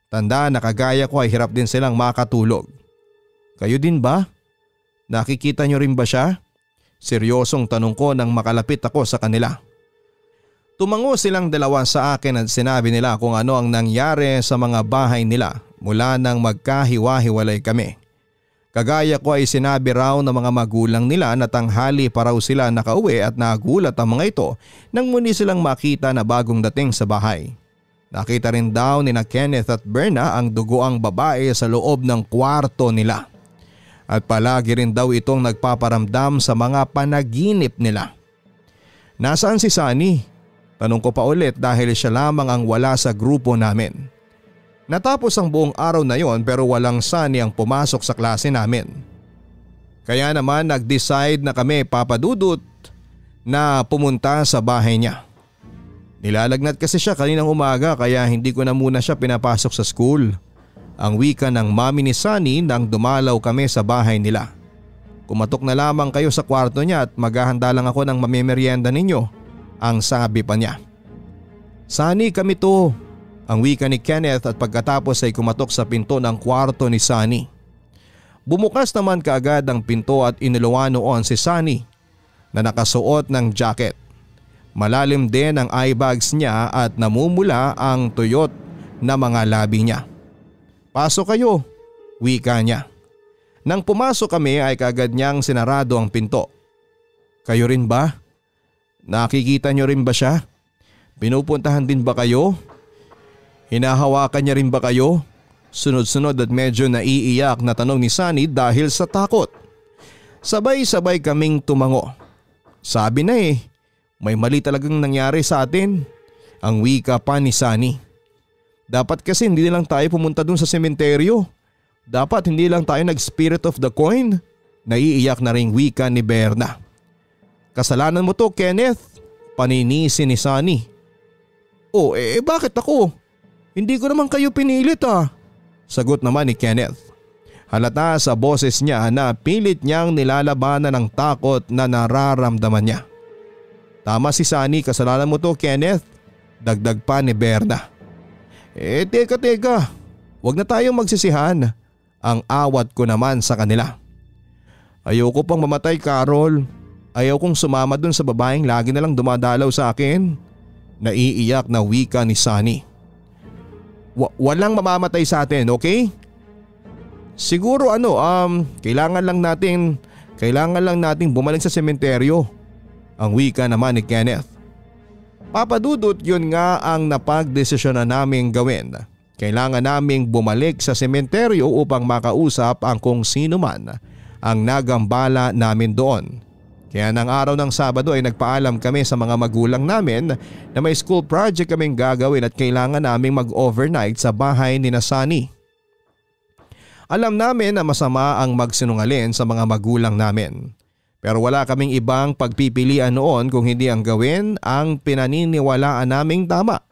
Tanda na kagaya ko ay hirap din silang makatulog. Kayo din ba? Nakikita nyo rin ba siya? Seryosong tanong ko nang makalapit ako sa kanila. Tumango silang dalawa sa akin at sinabi nila kung ano ang nangyari sa mga bahay nila mula nang magkahiwa-hiwalay kami. Kagaya ko ay sinabi raw ng mga magulang nila na tanghali pa raw sila nakauwi at nagulat ang mga ito nang muli silang makita na bagong dating sa bahay. Nakita rin daw ni na Kenneth at Berna ang dugoang babae sa loob ng kwarto nila. At palagi rin daw itong nagpaparamdam sa mga panaginip nila. Nasaan si Sunny? Tanong ko pa ulit dahil siya lamang ang wala sa grupo namin. Natapos ang buong araw na yon pero walang Sunny ang pumasok sa klase namin. Kaya naman nag-decide na kami, Papa Dudut, na pumunta sa bahay niya. Nilalagnat kasi siya kaninang umaga kaya hindi ko na muna siya pinapasok sa school. Ang wika ng mami ni Sunny nang dumalaw kami sa bahay nila. Kumatok na lamang kayo sa kwarto niya at maghahanda lang ako ng mamimerienda ninyo, ang sabi pa niya. Sunny, kami to, ang wika ni Kenneth at pagkatapos ay kumatok sa pinto ng kwarto ni Sunny. Bumukas naman kaagad ang pinto at iniluwa noon si Sunny na nakasuot ng jacket. Malalim din ang eye bags niya at namumula ang tuyot na mga labi niya. Pasok kayo, wika niya. Nang pumasok kami ay kaagad niyang sinarado ang pinto. Kayo rin ba? Nakikita niyo rin ba siya? Pinupuntahan din ba kayo? Hinahawakan niya rin ba kayo? Sunod-sunod at medyo naiiyak na tanong ni Sunny dahil sa takot. Sabay-sabay kaming tumango. Sabi na eh. May mali talagang nangyari sa atin, ang wika pa ni Sunny. Dapat kasi hindi lang tayo pumunta dun sa sementeryo. Dapat hindi lang tayo nag-spirit of the coin. Naiiyak na ring wika ni Berna. Kasalanan mo to, Kenneth, paninisi ni Sunny. Oh, bakit ako? Hindi ko naman kayo pinilit ah. Sagot naman ni Kenneth. Halata sa boses niya na pilit niyang nilalabanan ng takot na nararamdaman niya. Tama si Sunny, kasalanan mo to, Kenneth. Dagdag pa ni Berna. Teka. Huwag na tayong magsisihan. Ang awat ko naman sa kanila. Ayoko pang mamatay, Carol. Ayaw kong sumama dun sa babaeng lagi na lang dumadalaw sa akin. Naiiyak na wika ni Sunny. Walang mamamatay sa atin, okay? Siguro kailangan lang nating bumalik sa sementeryo. Ang wika naman ni Kenneth. Papa Dudut, yun nga ang napagdesisyon na naming gawin. Kailangan naming bumalik sa sementeryo upang makausap ang kung sino man ang nagambala namin doon. Kaya ng araw ng Sabado ay nagpaalam kami sa mga magulang namin na may school project kaming gagawin at kailangan naming mag-overnight sa bahay ni Sunny. Alam namin na masama ang magsinungaling sa mga magulang namin. Pero wala kaming ibang pagpipilian noon kung hindi ang gawin ang pinaniniwalaan naming tama.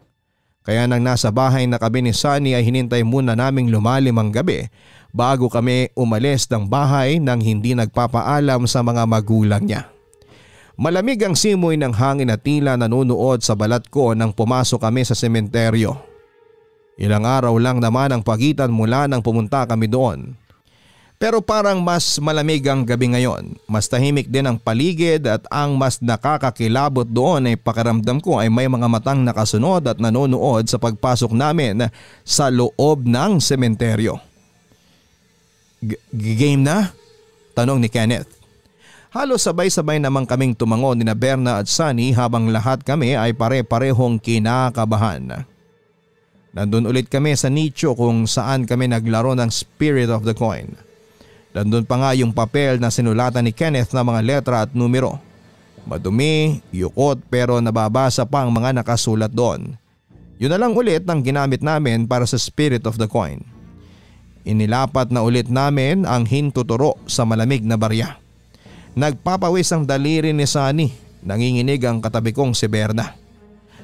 Kaya nang nasa bahay na kami ni Sunny ay hinintay muna naming lumalim ang gabi bago kami umalis ng bahay nang hindi nagpapaalam sa mga magulang niya. Malamig ang simoy ng hangin at tila nanunuod sa balat ko nang pumasok kami sa sementeryo. Ilang araw lang naman ang pagitan mula nang pumunta kami doon. Pero parang mas malamig ang gabi ngayon, mas tahimik din ang paligid at ang mas nakakakilabot doon ay pakiramdam ko ay may mga matang nakasunod at nanonood sa pagpasok namin sa loob ng sementeryo. Game na? Tanong ni Kenneth. Halos sabay-sabay naman kaming tumango ni Berna at Sunny habang lahat kami ay pare-parehong kinakabahan. Nandun ulit kami sa nicho kung saan kami naglaro ng Spirit of the Coin. Nandun pa nga yung papel na sinulatan ni Kenneth na mga letra at numero. Madumi, yukot pero nababasa pa ang mga nakasulat doon. Yun na lang ulit ang ginamit namin para sa Spirit of the Coin. Inilapat na ulit namin ang hintuturo sa malamig na barya. Nagpapawis ang daliri ni Sunny, nanginginig ang katabi kong si Berna.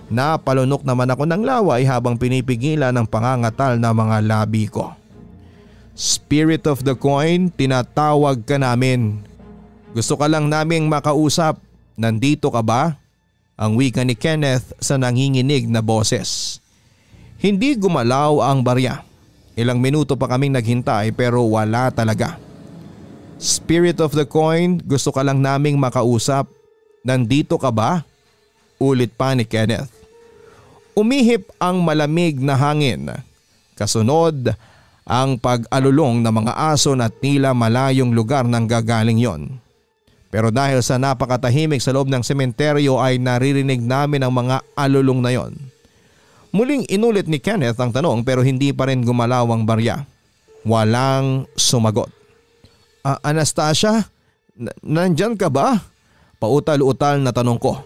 Napalunok naman ako ng laway habang pinipigilan ng pangangatal na mga labi ko. Spirit of the Coin, tinatawag ka namin. Gusto ka lang naming makausap. Nandito ka ba? Ang wika ni Kenneth sa nanginginig na boses. Hindi gumalaw ang barya. Ilang minuto pa kaming naghintay pero wala talaga. Spirit of the Coin, gusto ka lang naming makausap. Nandito ka ba? Ulit pa ni Kenneth. Umihip ang malamig na hangin. Kasunod ang pag-alulong ng mga aso na tila malayong lugar nang gagaling yon. Pero dahil sa napakatahimik sa loob ng sementeryo ay naririnig namin ang mga alulong na yon. Muling inulit ni Kenneth ang tanong pero hindi pa rin gumalaw ang barya. Walang sumagot. Anastasia, nandyan ka ba? Pautal-utal na tanong ko.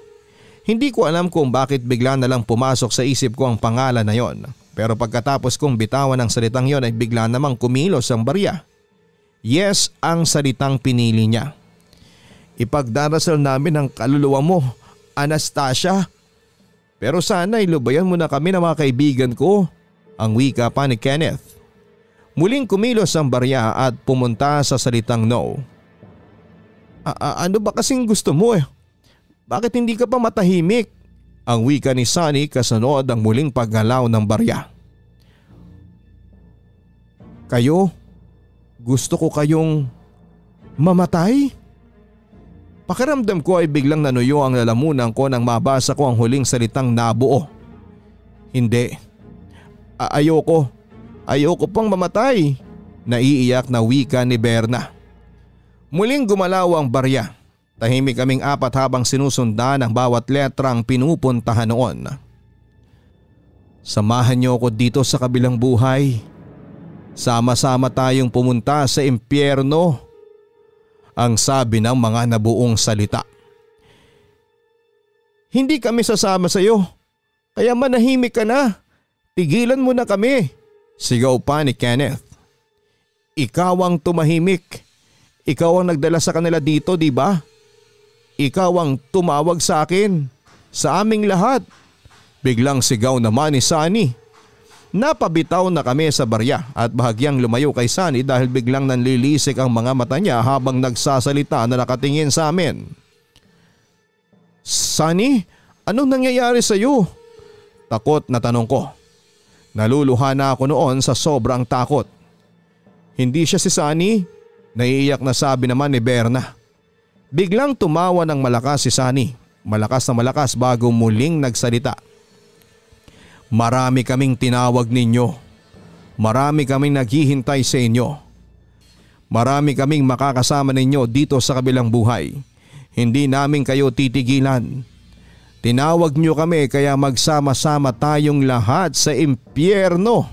Hindi ko alam kung bakit bigla na lang pumasok sa isip ko ang pangalan na yon. Pero pagkatapos kong bitawan ang salitang yon ay bigla namang kumilos ang barya. Yes ang salitang pinili niya. Ipagdarasal namin ang kaluluwa mo, Anastasia. Pero sana ilubayan mo na kami ng mga kaibigan ko, ang wika pa ni Kenneth. Muling kumilos ang barya at pumunta sa salitang no. Ano ba kasing gusto mo eh? Bakit hindi ka pa matahimik? Ang wika ni Sunny kasunod ang muling paggalaw ng barya. Kayo? Gusto ko kayong mamatay? Pakiramdam ko ay biglang nanuyo ang lalamunan ko nang mabasa ko ang huling salitang nabuo. Hindi. Ayoko. Ayoko pang mamatay. Naiiyak na wika ni Berna. Muling gumalaw ang barya. Tahimik kaming apat habang sinusundan ang bawat letrang pinupuntahan noon. Samahan niyo ako dito sa kabilang buhay. Sama-sama tayong pumunta sa impyerno. Ang sabi ng mga nabuong salita. Hindi kami sasama sa iyo. Kaya manahimik ka na. Tigilan mo na kami. Sigaw pa ni Kenneth. Ikaw ang tumahimik. Ikaw ang nagdala sa kanila dito, di ba? Ikaw ang tumawag sa akin. Sa aming lahat. Biglang sigaw naman ni Sunny. Napabitaw na kami sa barya at bahagyang lumayo kay Sunny dahil biglang nanlilisik ang mga mata niya habang nagsasalita na nakatingin sa amin. Sunny, anong nangyayari sa iyo? Takot na tanong ko. Naluluha na ako noon sa sobrang takot. Hindi siya si Sunny? Naiiyak na sabi naman ni Berna. Biglang tumawa ng malakas si Sunny. Malakas na malakas bago muling nagsalita. Marami kaming tinawag ninyo. Marami kaming naghihintay sa inyo. Marami kaming makakasama ninyo dito sa kabilang buhay. Hindi namin kayo titigilan. Tinawag niyo kami kaya magsama-sama tayong lahat sa impyerno.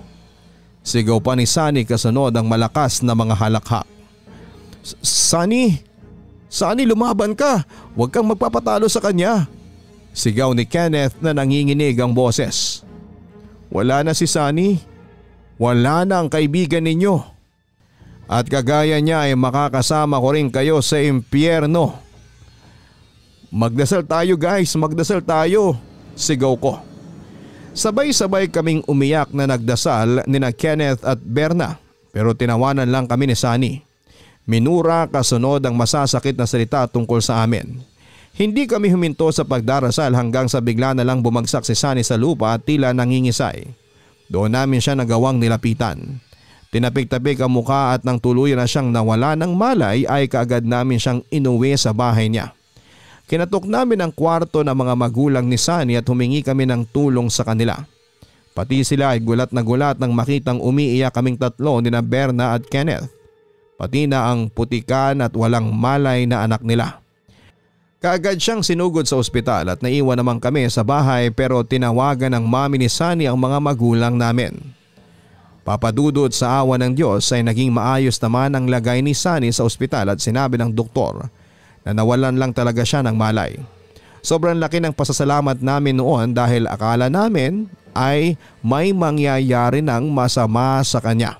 Sigaw pa ni Sunny kasunod ang malakas na mga halakhak. Sunny, lumaban ka. Huwag kang magpapatalo sa kanya. Sigaw ni Kenneth na nanginginig ang boses. Wala na si Sunny. Wala na ang kaibigan ninyo. At kagaya niya ay makakasama ko rin kayo sa impyerno. Magdasal tayo guys, magdasal tayo. Sigaw ko. Sabay-sabay kaming umiyak na nagdasal nina Kenneth at Berna pero tinawanan lang kami ni Sunny. Minura kasunod ang masasakit na salita tungkol sa amin. Hindi kami huminto sa pagdarasal hanggang sa bigla na lang bumagsak si Sunny sa lupa at tila nangingisay. Doon namin siya nagawang nilapitan. Tinapik-tapik ang mukha at nang tuluyan na siyang nawala ng malay ay kaagad namin siyang inuwi sa bahay niya. Kinatok namin ang kwarto ng mga magulang ni Sunny at humingi kami ng tulong sa kanila. Pati sila ay gulat na gulat nang makitang umiiyak kaming tatlo nina Berna at Kenneth. Pati na ang putikan at walang malay na anak nila. Kaagad siyang sinugod sa ospital at naiwan naman kami sa bahay pero tinawagan ng mami ni Sunny ang mga magulang namin. Papadudod sa awa ng Diyos ay naging maayos naman ang lagay ni Sunny sa ospital at sinabi ng doktor na nawalan lang talaga siya ng malay. Sobrang laki ng pasasalamat namin noon dahil akala namin ay may mangyayari ng masama sa kanya.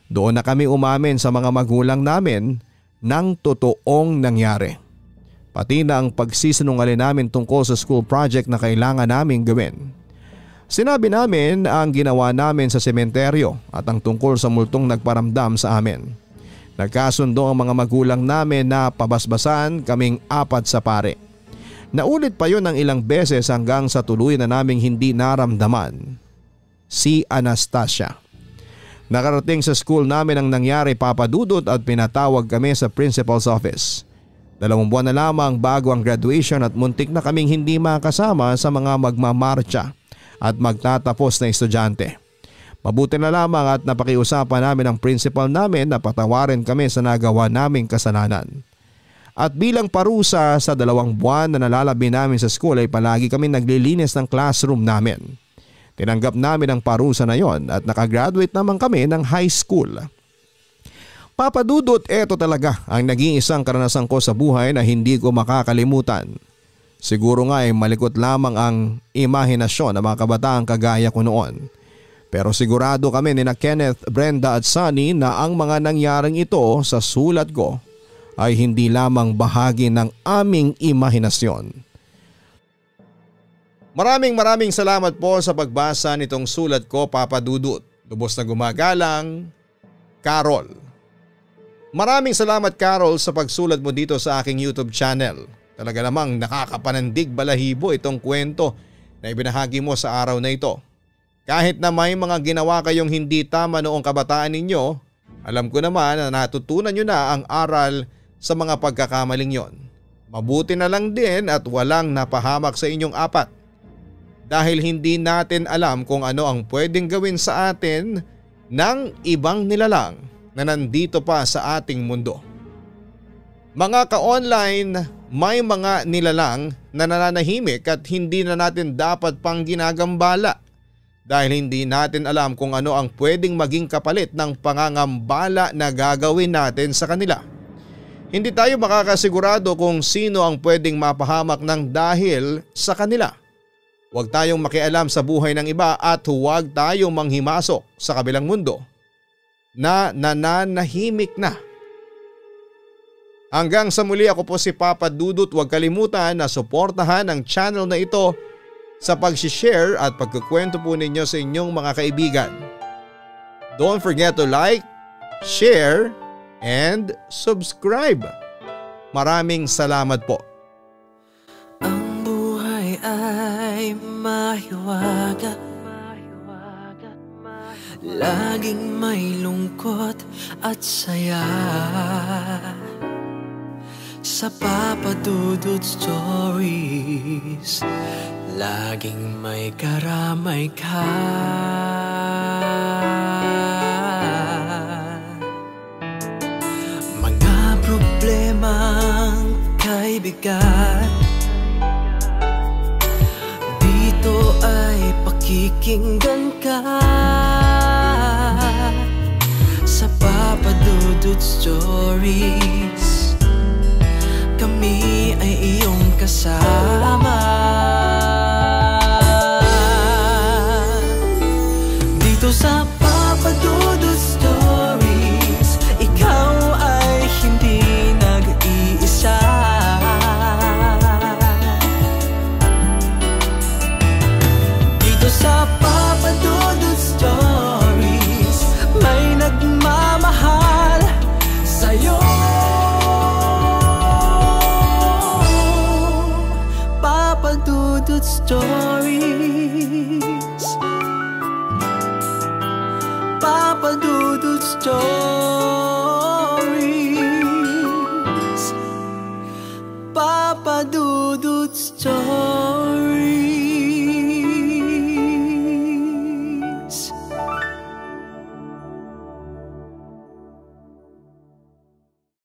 Doon na kami umamin sa mga magulang namin ng totoong nangyari. Pati na ang pagsisinungaling namin tungkol sa school project na kailangan namin gawin. Sinabi namin ang ginawa namin sa sementeryo at ang tungkol sa multong nagparamdam sa amin. Nagkasundo ang mga magulang namin na pabasbasan kaming 4 sa pare. Naulit pa yon ng ilang beses hanggang sa tuluyan na naming hindi naramdaman si Anastasia. Nakarating sa school namin ang nangyari, papadudot, at pinatawag kami sa principal's office. 2 buwan na lamang bago ang graduation at muntik na kaming hindi makasama sa mga magmamarcha at magtatapos na estudyante. Mabuti na lamang at napakiusapan namin ang principal namin na patawarin kami sa nagawa naming kasalanan. At bilang parusa sa 2 buwan na nalalabi namin sa school ay palagi kami naglilinis ng classroom namin. Tinanggap namin ang parusa na yon at nakagraduate naman kami ng high school. Papadudot, eto talaga ang naging isang karanasan ko sa buhay na hindi ko makakalimutan. Siguro nga ay malikot lamang ang imahinasyon ng mga kabataang kagaya ko noon. Pero sigurado kami ni Kenneth, Brenda at Sunny na ang mga nangyaring ito sa sulat ko ay hindi lamang bahagi ng aming imahinasyon. Maraming salamat po sa pagbasa nitong sulat ko, Papa Dudut. Lubos na gumagalang, Carol. Maraming salamat, Carol, sa pagsulat mo dito sa aking YouTube channel. Talaga namang nakakapanandig balahibo itong kwento na ibinahagi mo sa araw na ito. Kahit na may mga ginawa kayong hindi tama noong kabataan ninyo, alam ko naman na natutunan nyo na ang aral sa mga pagkakamaling yon. Mabuti na lang din at walang napahamak sa inyong 4. Dahil hindi natin alam kung ano ang pwedeng gawin sa atin ng ibang nilalang na nandito pa sa ating mundo. Mga ka-online, may mga nilalang na nananahimik at hindi na natin dapat pang ginagambala. Dahil hindi natin alam kung ano ang pwedeng maging kapalit ng pangangambala na gagawin natin sa kanila. Hindi tayo makakasigurado kung sino ang pwedeng mapahamak ng dahil sa kanila. Huwag tayong makialam sa buhay ng iba at huwag tayong manghimasok sa kabilang mundo na nananahimik na. Hanggang sa muli, ako po si Papa Dudut. Huwag kalimutan na suportahan ang channel na ito sa pag-share at pagkukwento po ninyo sa inyong mga kaibigan. Don't forget to like, share, and subscribe. Maraming salamat po. Ang buhay ay mahiwaga, laging may lungkot at saya. Sa Papa Dudut Stories, laging may karamay ka. Mga problemang kaibigan, dito ay pakikinggan ka. Sa Papa Dudut Stories, kami ay iyong kasama. Dito sa Papa Dudut Stories, ikaw ay hindi nag-iisa. Dito sa Stories. Papa Dudut Stories. Papa Dudut Stories.